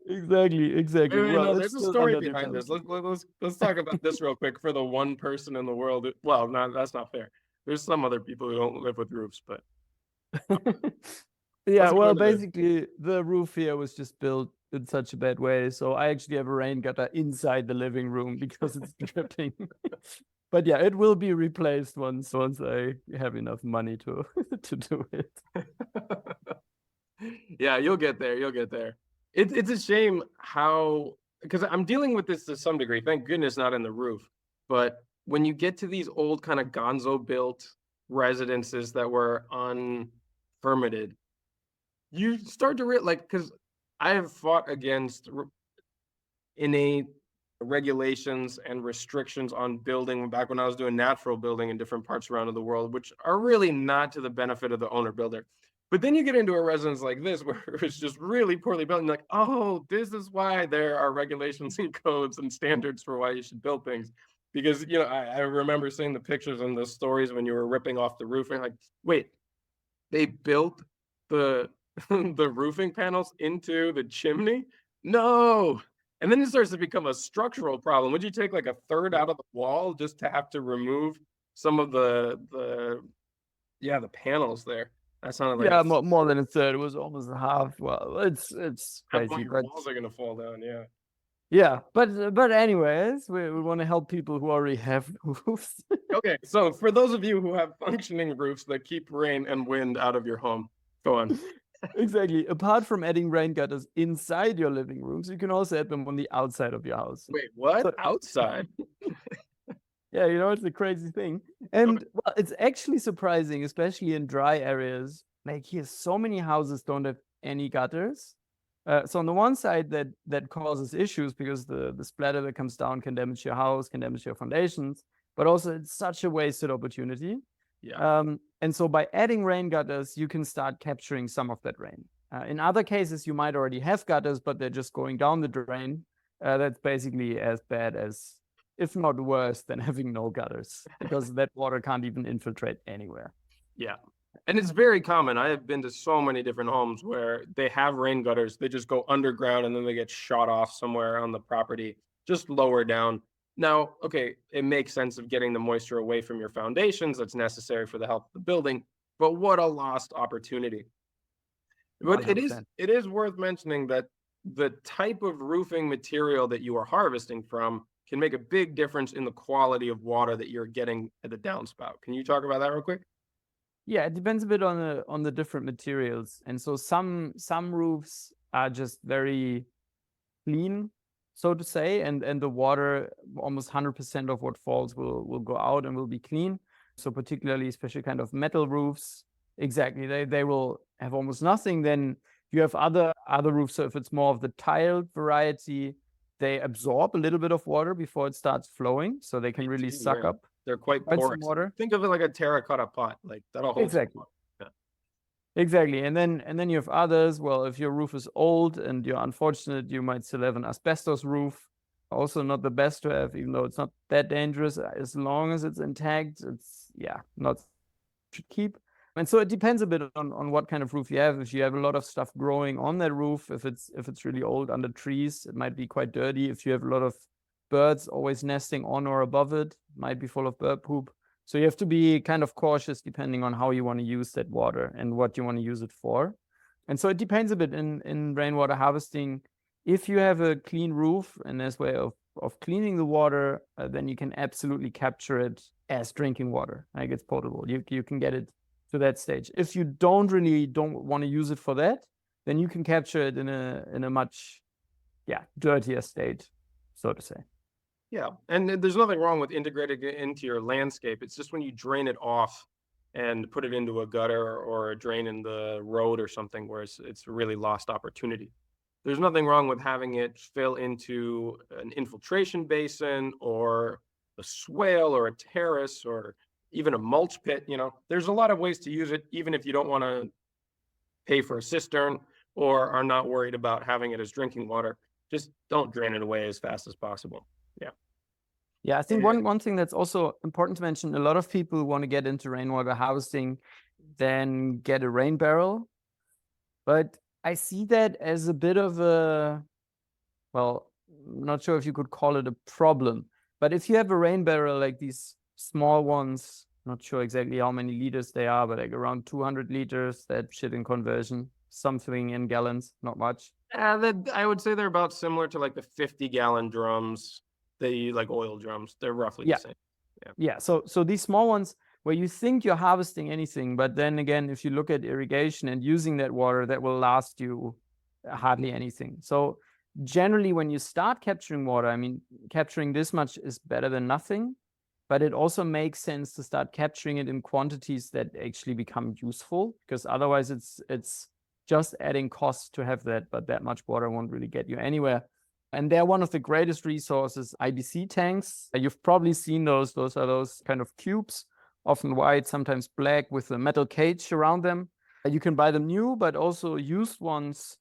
Exactly. Wait, Well, no, it's there's a still story under behind this. development. Let's talk about this real quick for the one person in the world. Well, no, that's not fair. There's some other people who don't live with roofs, but Yeah, let's go well, into this. basically the roof here was just built in such a bad way. So I actually have a rain gutter inside the living room because it's dripping. But yeah, it will be replaced once I have enough money to to do it. Yeah, you'll get there. You'll get there. It's a shame how, because I'm dealing with this to some degree. Thank goodness not in the roof. But when you get to these old kind of gonzo built residences that were unpermitted, you start to realize, like, because I have fought against innate regulations and restrictions on building back when I was doing natural building in different parts around the world, which are really not to the benefit of the owner builder. But then you get into a residence like this where it's just really poorly built, and you're like, oh, this is why there are regulations and codes and standards for why you should build things. Because, you know, I remember seeing the pictures and the stories when you were ripping off the roof, and like, wait, they built the the roofing panels into the chimney? No. And then it starts to become a structural problem. Would you take like a third out of the wall just to have to remove some of the panels there? That sounded like Yeah, more than a third. It was almost a half. Well, it's half of crazy, your but walls are gonna fall down. Yeah. Yeah, but anyways, we want to help people who already have roofs. Okay, so for those of you who have functioning roofs that keep rain and wind out of your home, go on. Exactly. Apart from adding rain gutters inside your living rooms, you can also add them on the outside of your house. Wait, what? So Outside? yeah, it's a crazy thing. Okay. And well, it's actually surprising, especially in dry areas. Like here, so many houses don't have any gutters. So on the one side, that causes issues because the splatter that comes down can damage your house, can damage your foundations, but also it's such a wasted opportunity. Yeah. And so by adding rain gutters, you can start capturing some of that rain. In other cases, you might already have gutters, but they're just going down the drain. That's basically as bad as, if not worse, than having no gutters because that water can't even infiltrate anywhere. Yeah. And it's very common. I have been to so many different homes where they have rain gutters. They just go underground and then they get shot off somewhere on the property, just lower down. Now, okay, it makes sense of getting the moisture away from your foundations. That's necessary for the health of the building. But what a lost opportunity. But it is 100%. it is worth mentioning that the type of roofing material that you are harvesting from can make a big difference in the quality of water that you're getting at the downspout. Can you talk about that real quick? Yeah, it depends a bit on the different materials. And so some roofs are just very clean, so to say, and the water, almost 100% of what falls will go out and will be clean. So particularly, especially kind of metal roofs, exactly, they will have almost nothing. Then you have other roofs. So if it's more of the tiled variety, they absorb a little bit of water before it starts flowing, so they can really suck Yeah. up They're quite quite some porous. water. Think of it like a terracotta pot, like that'll hold some Exactly. water. Yeah. Exactly. And then you have others. Well, if your roof is old and you're unfortunate, you might still have an asbestos roof. Also not the best to have, even though it's not that dangerous. As long as it's intact, it's not should keep. And so it depends a bit on what kind of roof you have. If you have a lot of stuff growing on that roof, if it's really old under trees, it might be quite dirty. If you have a lot of birds always nesting on or above it, it might be full of bird poop. So you have to be kind of cautious depending on how you want to use that water and what you want to use it for. And so it depends a bit in rainwater harvesting. If you have a clean roof and there's way of cleaning the water, then you can absolutely capture it as drinking water. Like it's potable. You can get it to that stage. If you don't want to use it for that, then you can capture it in a much dirtier state, so to say. Yeah. And there's nothing wrong with integrating it into your landscape. It's just when you drain it off and put it into a gutter or a drain in the road or something where it's a really lost opportunity. There's nothing wrong with having it fill into an infiltration basin or a swale or a terrace or even a mulch pit. There's a lot of ways to use it, even if you don't want to pay for a cistern or are not worried about having it as drinking water. Just don't drain it away as fast as possible. Yeah. Yeah, I think one thing that's also important to mention, a lot of people want to get into rainwater harvesting, then get a rain barrel. But I see that as a bit of well, I'm not sure if you could call it a problem. But if you have a rain barrel like these small ones, not sure exactly how many liters they are, but like around 200 liters, that shit in conversion, something in gallons, not much. I would say they're about similar to like the 50-gallon drums. They like oil drums. They're roughly the same. Yeah. So these small ones where you think you're harvesting anything, but then again, if you look at irrigation and using that water, that will last you hardly anything. So generally, when you start capturing water, I mean, capturing this much is better than nothing, but it also makes sense to start capturing it in quantities that actually become useful, because otherwise it's just adding cost to have that, but that much water won't really get you anywhere. And they're one of the greatest resources, IBC tanks. You've probably seen those. Those are those kind of cubes, often white, sometimes black, with a metal cage around them. You can buy them new, but also used ones.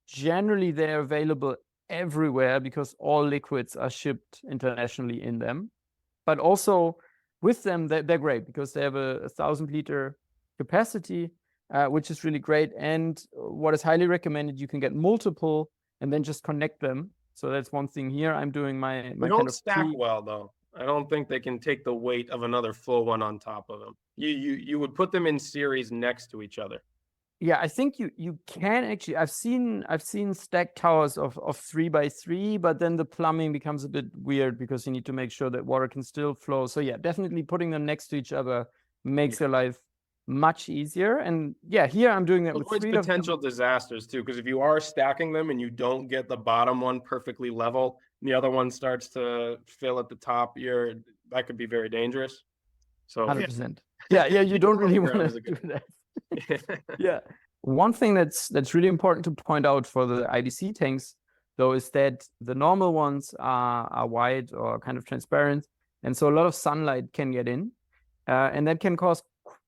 Generally, they're available everywhere because all liquids are shipped internationally in them. But also with them, they're great because they have a 1,000-liter capacity, which is really great. And what is highly recommended, you can get multiple and then just connect them. So that's one thing here. I'm doing my They kind don't of stack well, though. I don't think they can take the weight of another full one on top of them. You would put them in series next to each other. Yeah, I think you can actually. I've seen stacked towers of 3 by 3, but then the plumbing becomes a bit weird because you need to make sure that water can still flow. So yeah, definitely putting them next to each other makes your life much easier. And yeah, here I'm doing that with Avoids 3 of them. potential disasters too, because if you are stacking them and you don't get the bottom one perfectly level, and the other one starts to fill at the top, that could be very dangerous. So 100%. Yeah, you don't really want to do that. Yeah. Yeah. One thing that's really important to point out for the IBC tanks, though, is that the normal ones are white or kind of transparent, and so a lot of sunlight can get in, and that can cause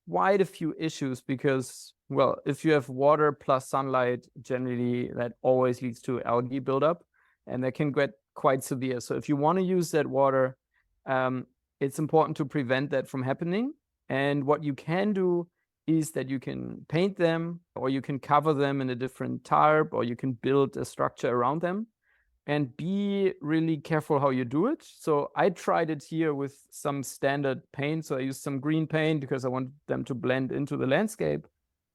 quite a few issues because, well, if you have water plus sunlight, generally that always leads to algae buildup, and that can get quite severe. So if you want to use that water, it's important to prevent that from happening. And what you can do is that you can paint them, or you can cover them in a different tarp, or you can build a structure around them, and be really careful how you do it. So I tried it here with some standard paint. So I used some green paint because I wanted them to blend into the landscape.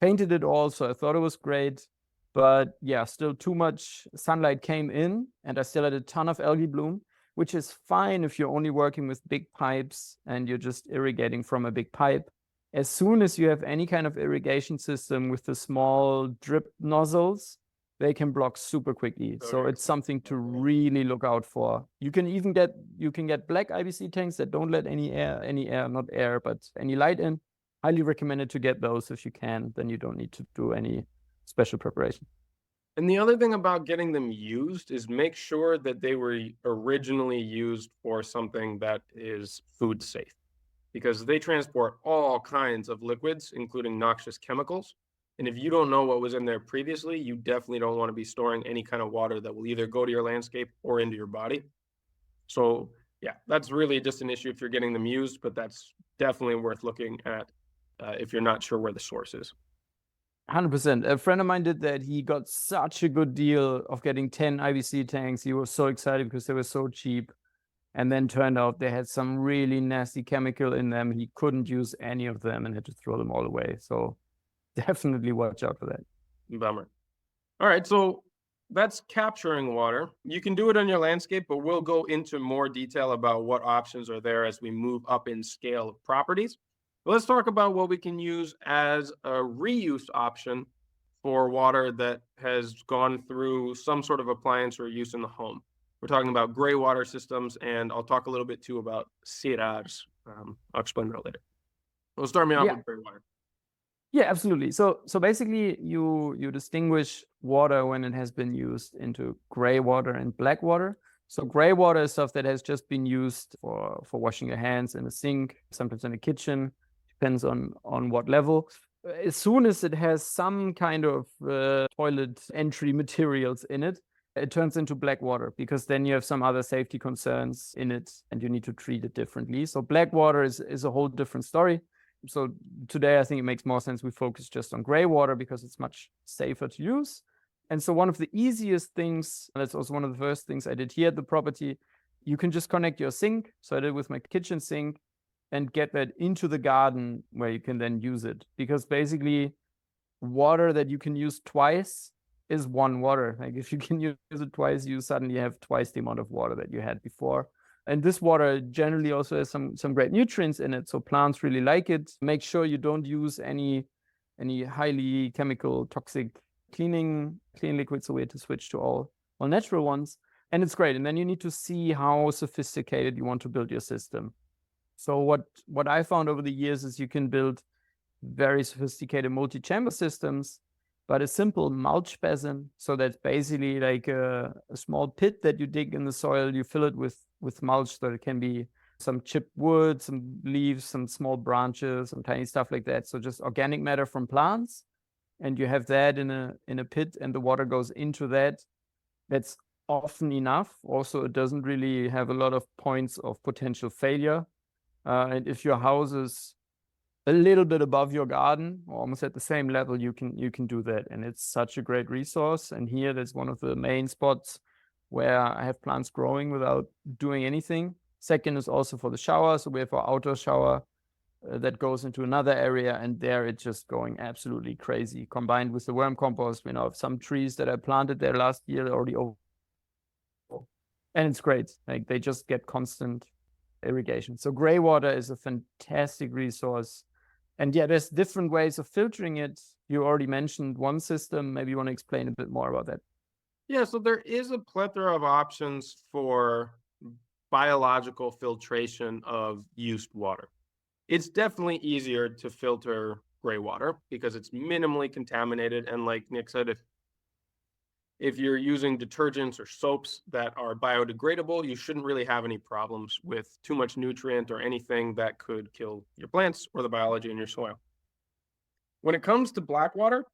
Painted it all, so I thought it was great. But yeah, still too much sunlight came in, and I still had a ton of algae bloom, which is fine if you're only working with big pipes and you're just irrigating from a big pipe. As soon as you have any kind of irrigation system with the small drip nozzles, they can block super quickly. So it's something to really look out for. You can get black IBC tanks that don't let any air, not air, but any light in. Highly recommended to get those if you can. Then you don't need to do any special preparation. And the other thing about getting them used is make sure that they were originally used for something that is food safe, because they transport all kinds of liquids, including noxious chemicals. And if you don't know what was in there previously, you definitely don't want to be storing any kind of water that will either go to your landscape or into your body. So yeah, that's really just an issue if you're getting them used, but that's definitely worth looking at if you're not sure where the source is. 100%. A friend of mine did that. He got such a good deal of getting 10 IBC tanks. He was so excited because they were so cheap. And then turned out they had some really nasty chemical in them. He couldn't use any of them and had to throw them all away. So definitely watch out for that. Bummer. All right, so that's capturing water. You can do it on your landscape, but we'll go into more detail about what options are there as we move up in scale of properties. But let's talk about what we can use as a reuse option for water that has gone through some sort of appliance or use in the home. We're talking about gray water systems, and I'll talk a little bit too about CRAs. I'll explain that later. We'll start me off with gray water. Yeah, absolutely. So basically, you distinguish water when it has been used into gray water and black water. So gray water is stuff that has just been used for washing your hands in a sink, sometimes in a kitchen, depends on what level. As soon as it has some kind of toilet entry materials in it, it turns into black water, because then you have some other safety concerns in it and you need to treat it differently. So black water is a whole different story. So today I think it makes more sense we focus just on gray water because it's much safer to use. And so one of the easiest things, and that's also one of the first things I did here at the property, you can just connect your sink. So I did with my kitchen sink and get that into the garden where you can then use it. Because basically water that you can use twice is one water. Like if you can use it twice, you suddenly have twice the amount of water that you had before. And this water generally also has some great nutrients in it, so plants really like it. Make sure you don't use any highly chemical, toxic clean liquids. So we had to switch to all natural ones, and it's great. And then you need to see how sophisticated you want to build your system. So what I found over the years is you can build very sophisticated multi-chamber systems, but a simple mulch basin, so that's basically like a small pit that you dig in the soil, you fill it with mulch, so it can be some chipped wood, some leaves, some small branches, some tiny stuff like that. So just organic matter from plants, and you have that in a pit, and the water goes into that. That's often enough. Also, it doesn't really have a lot of points of potential failure. And if your house is a little bit above your garden, or almost at the same level, you can do that, and it's such a great resource. And here, that's one of the main spots where I have plants growing without doing anything. Second is also for the shower, so we have our outdoor shower, that goes into another area, and there it's just going absolutely crazy. Combined with the worm compost, some trees that I planted there last year already over, and it's great. Like they just get constant irrigation. So gray water is a fantastic resource. And yeah, there's different ways of filtering it. You already mentioned one system. Maybe you want to explain a bit more about that. Yeah, so there is a plethora of options for biological filtration of used water. It's definitely easier to filter gray water because it's minimally contaminated. And like Nick said, if you're using detergents or soaps that are biodegradable, you shouldn't really have any problems with too much nutrient or anything that could kill your plants or the biology in your soil. When it comes to black water,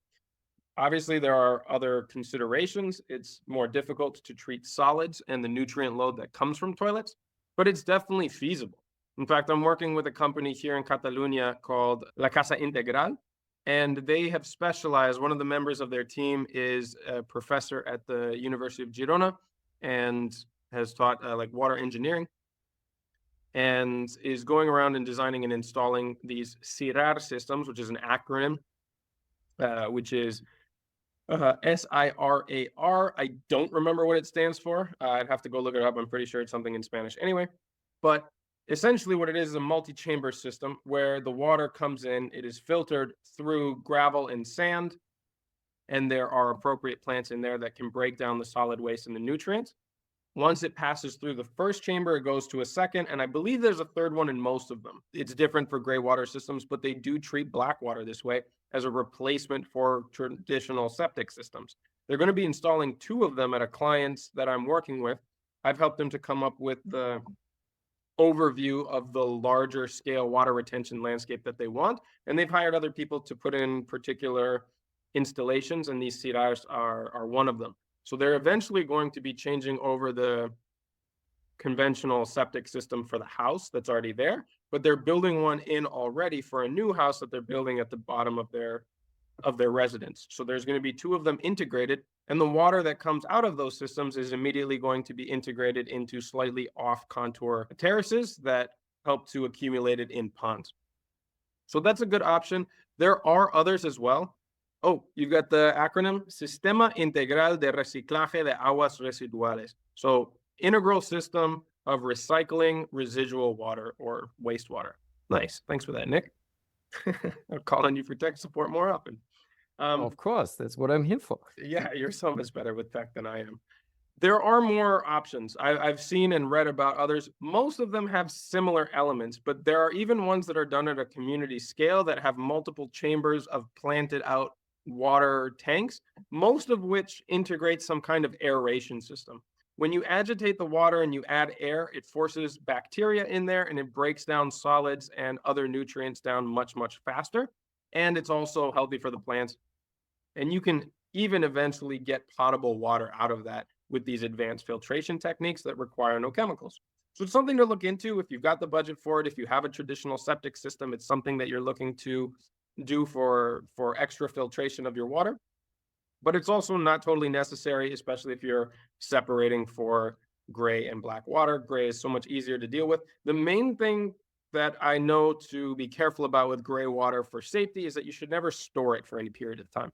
obviously there are other considerations. It's more difficult to treat solids and the nutrient load that comes from toilets, but it's definitely feasible. In fact, I'm working with a company here in Catalonia called La Casa Integral, and they have specialized. One of the members of their team is a professor at the University of Girona and has taught like water engineering, and is going around and designing and installing these SIRAR systems, which is an acronym, which is SIRAR. I don't remember what it stands for. I'd have to go look it up. I'm pretty sure it's something in Spanish anyway. But essentially what it is a multi-chamber system where the water comes in, it is filtered through gravel and sand, and there are appropriate plants in there that can break down the solid waste and the nutrients. Once it passes through the first chamber, it goes to a second, and I believe there's a third one in most of them. It's different for gray water systems, but they do treat black water this way as a replacement for traditional septic systems. They're going to be installing 2 of them at a client that I'm working with. I've helped them to come up with the overview of the larger scale water retention landscape that they want, and they've hired other people to put in particular installations, and these CDRs are one of them. So they're eventually going to be changing over the conventional septic system for the house that's already there, but they're building one in already for a new house that they're building at the bottom of their residence. So there's going to be 2 of them integrated, and the water that comes out of those systems is immediately going to be integrated into slightly off contour terraces that help to accumulate it in ponds. So that's a good option. There are others as well. Oh, you've got the acronym Sistema Integral de Reciclaje de Aguas Residuales. So integral system of recycling residual water or wastewater. Nice. Thanks for that, Nick. I'm calling you for tech support more often. Of course, that's what I'm here for. Yeah, you're so much better with tech than I am. There are more options. I've seen and read about others. Most of them have similar elements, but there are even ones that are done at a community scale that have multiple chambers of planted out water tanks, most of which integrate some kind of aeration system. When you agitate the water and you add air, it forces bacteria in there and it breaks down solids and other nutrients down much, much faster. And it's also healthy for the plants. And you can even eventually get potable water out of that with these advanced filtration techniques that require no chemicals. So it's something to look into if you've got the budget for it. If you have a traditional septic system, it's something that you're looking to do for extra filtration of your water. But it's also not totally necessary, especially if you're separating for gray and black water. Gray is so much easier to deal with. The main thing that I know to be careful about with gray water for safety is that you should never store it for any period of time.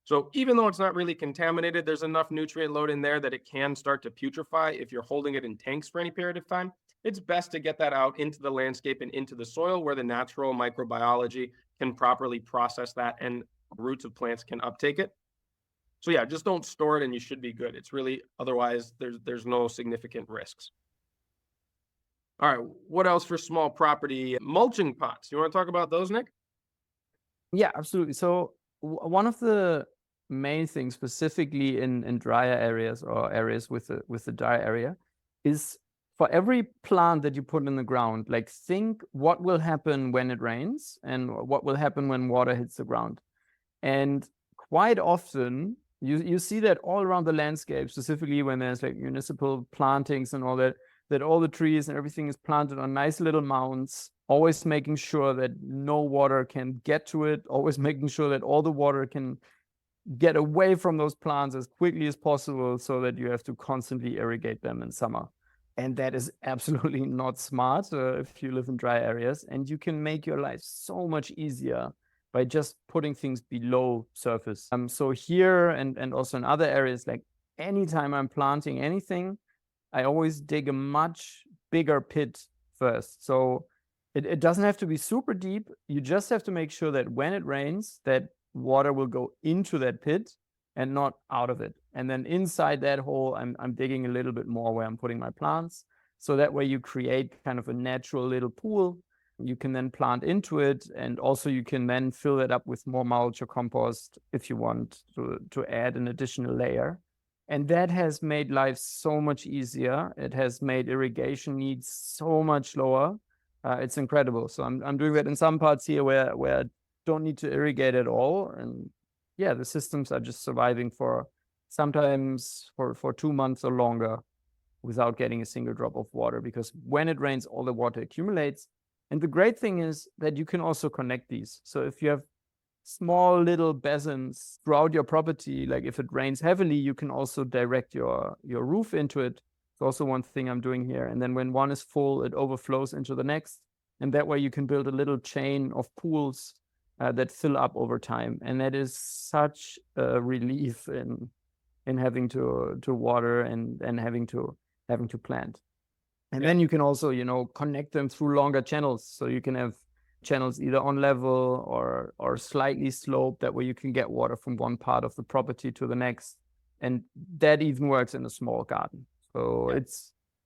So even though it's not really contaminated, there's enough nutrient load in there that it can start to putrefy if you're holding it in tanks for any period of time. It's best to get that out into the landscape and into the soil where the natural microbiology can properly process that and roots of plants can uptake it. So yeah, just don't store it and you should be good. It's really, otherwise there's no significant risks. All right, what else for small property? Mulching pots. You want to talk about those, Nick? Yeah, absolutely. So one of the main things specifically in drier areas or areas with the dry area is for every plant that you put in the ground, like think what will happen when it rains and what will happen when water hits the ground. And quite often you see that all around the landscape, specifically when there's like municipal plantings and all that, that all the trees and everything is planted on nice little mounds, always making sure that no water can get to it, always making sure that all the water can get away from those plants as quickly as possible so that you have to constantly irrigate them in summer. And that is absolutely not smart if you live in dry areas. And you can make your life so much easier by just putting things below surface. So here and also in other areas, like anytime I'm planting anything, I always dig a much bigger pit first. So it doesn't have to be super deep. You just have to make sure that when it rains, that water will go into that pit and not out of it. And then inside that hole, I'm digging a little bit more where I'm putting my plants. So that way you create kind of a natural little pool. You can then plant into it. And also you can then fill it up with more mulch or compost if you want to add an additional layer. And that has made life so much easier. It has made irrigation needs so much lower. It's incredible. So I'm doing that in some parts here where I don't need to irrigate at all. And yeah, the systems are just surviving for sometimes for 2 months or longer without getting a single drop of water, because when it rains, all the water accumulates. And the great thing is that you can also connect these. So if you have small little basins throughout your property, like if it rains heavily, you can also direct your roof into it. It's also one thing I'm doing here. And then when one is full, it overflows into the next. And that way you can build a little chain of pools that fill up over time. And that is such a relief in having to water and having to plant. And then you can also, connect them through longer channels. So you can have channels either on level or slightly sloped. That way you can get water from one part of the property to the next. And that even works in a small garden. So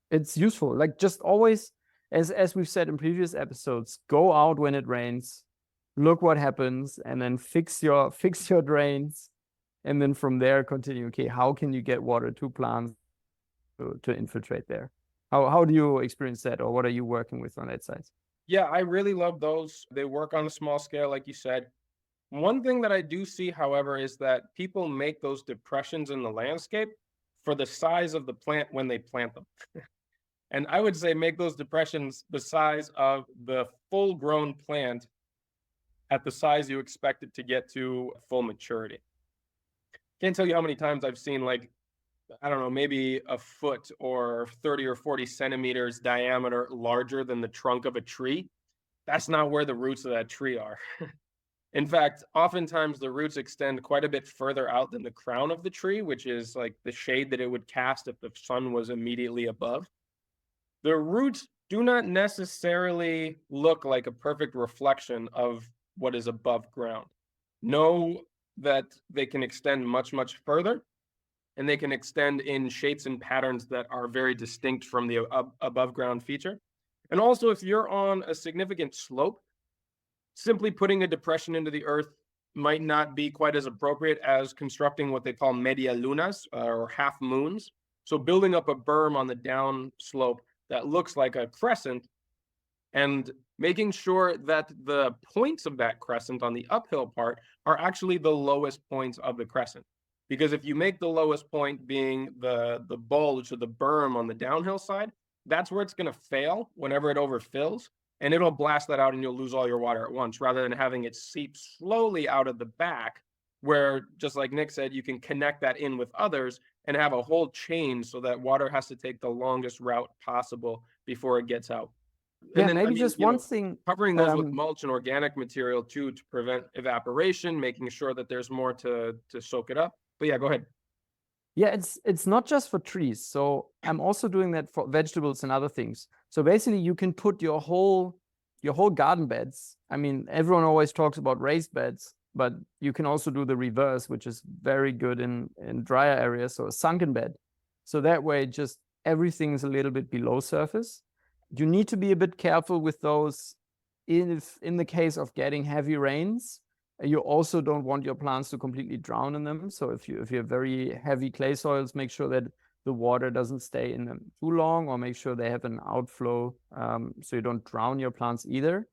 it's useful. Like, just always, as we've said in previous episodes, go out when it rains, look what happens, and then fix your drains. And then from there, continue. Okay, how can you get water to plants to infiltrate there? How do you experience that, or what are you working with on that side? Yeah, I really love those. They work on a small scale, like you said. One thing that I do see, however, is that people make those depressions in the landscape for the size of the plant when they plant them. And I would say make those depressions the size of the full grown plant at the size you expect it to get to full maturity. Can't tell you how many times I've seen, like, I don't know, maybe a foot or 30 or 40 centimeters diameter larger than the trunk of a tree. That's not where the roots of that tree are. In fact, oftentimes the roots extend quite a bit further out than the crown of the tree, which is like the shade that it would cast if the sun was immediately above. The roots do not necessarily look like a perfect reflection of what is above ground. Know that they can extend much, much further, and they can extend in shapes and patterns that are very distinct from the above ground feature. And also, if you're on a significant slope, simply putting a depression into the earth might not be quite as appropriate as constructing what they call media lunas, or half moons. So building up a berm on the down slope that looks like a crescent, and making sure that the points of that crescent on the uphill part are actually the lowest points of the crescent. Because if you make the lowest point being the bulge or the berm on the downhill side, that's where it's going to fail whenever it overfills, and it'll blast that out and you'll lose all your water at once, rather than having it seep slowly out of the back, where, just like Nick said, you can connect that in with others and have a whole chain so that water has to take the longest route possible before it gets out. And Yeah, then, maybe just one thing. covering those with mulch and organic material too, to prevent evaporation, making sure that there's more to soak it up. But yeah, go ahead. Yeah, it's not just for trees. So I'm also doing that for vegetables and other things. So basically you can put your whole garden beds. I mean, everyone always talks about raised beds, but you can also do the reverse, which is very good in drier areas. So a sunken bed. So that way just everything is a little bit below surface. You need to be a bit careful with those in the case of getting heavy rains. You also don't want your plants to completely drown in them. So if you have very heavy clay soils, make sure that the water doesn't stay in them too long, or make sure they have an outflow, so you don't drown your plants either.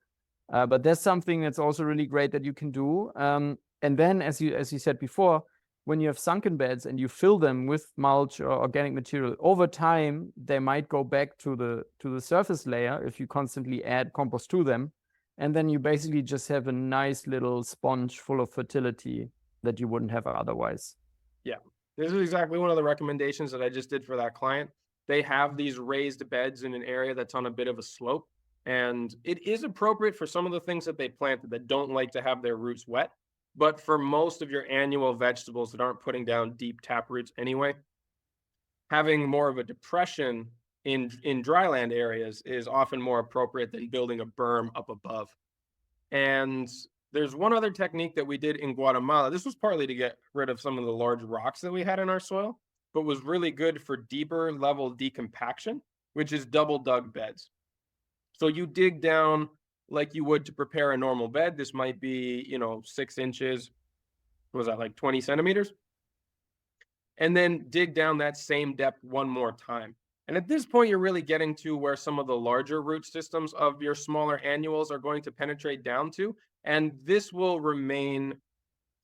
But that's something that's also really great that you can do. And then, as you said before, when you have sunken beds and you fill them with mulch or organic material, over time they might go back to the surface layer if you constantly add compost to them. And then you basically just have a nice little sponge full of fertility that you wouldn't have otherwise. Yeah, this is exactly one of the recommendations that I just did for that client. they have these raised beds in an area that's on a bit of a slope. And it is appropriate for some of the things that they planted that don't like to have their roots wet. But for most of your annual vegetables that aren't putting down deep tap roots anyway, having more of a depression in dryland areas is often more appropriate than building a berm up above. And there's one other technique that we did in Guatemala. This was partly to get rid of some of the large rocks that we had in our soil, but was really good for deeper level decompaction, which is double dug beds. So you dig down like you would to prepare a normal bed. This might be, 6 inches. What was that, like 20 centimeters? And then dig down that same depth one more time. And at this point, you're really getting to where some of the larger root systems of your smaller annuals are going to penetrate down to. And this will remain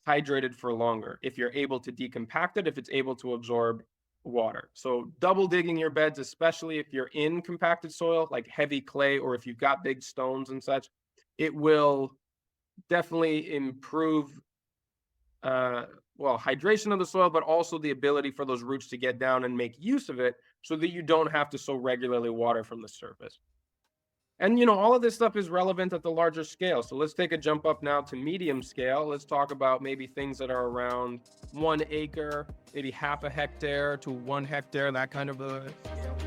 hydrated for longer if you're able to decompact it, if it's able to absorb water. So double digging your beds, especially if you're in compacted soil, like heavy clay, or if you've got big stones and such, it will definitely improve hydration of the soil, but also the ability for those roots to get down and make use of it so that you don't have to so regularly water from the surface. And, all of this stuff is relevant at the larger scale. So let's take a jump up now to medium scale. Let's talk about maybe things that are around 1 acre, maybe half a hectare to 1 hectare, that kind of a scale.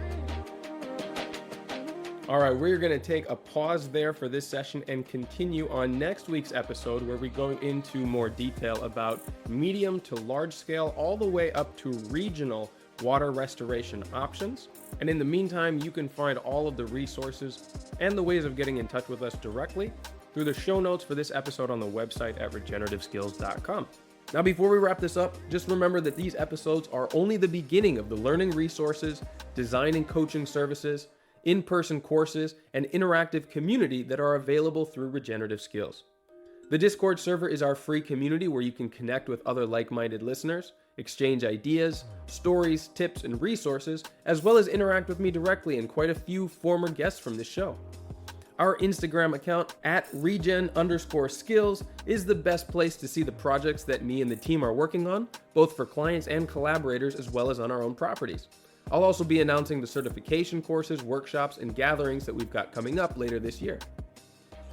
All right, we're going to take a pause there for this session and continue on next week's episode, where we go into more detail about medium to large scale, all the way up to regional water restoration options. And in the meantime, you can find all of the resources and the ways of getting in touch with us directly through the show notes for this episode on the website at regenerativeskills.com. Now, before we wrap this up, just remember that these episodes are only the beginning of the learning resources, design and coaching services, in-person courses, and interactive community that are available through Regenerative Skills. The Discord server is our free community where you can connect with other like-minded listeners, exchange ideas, stories, tips, and resources, as well as interact with me directly and quite a few former guests from this show. Our Instagram account at regen_skills is the best place to see the projects that me and the team are working on, both for clients and collaborators, as well as on our own properties. I'll also be announcing the certification courses, workshops, and gatherings that we've got coming up later this year.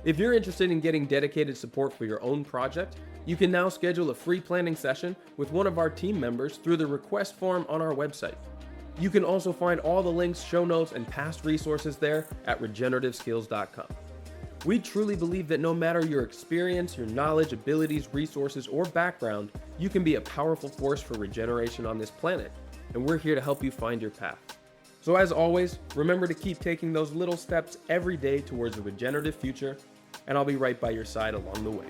If you're interested in getting dedicated support for your own project, you can now schedule a free planning session with one of our team members through the request form on our website. You can also find all the links, show notes, and past resources there at regenerativeskills.com. We truly believe that no matter your experience, your knowledge, abilities, resources, or background, you can be a powerful force for regeneration on this planet, and we're here to help you find your path. So as always, remember to keep taking those little steps every day towards a regenerative future, and I'll be right by your side along the way.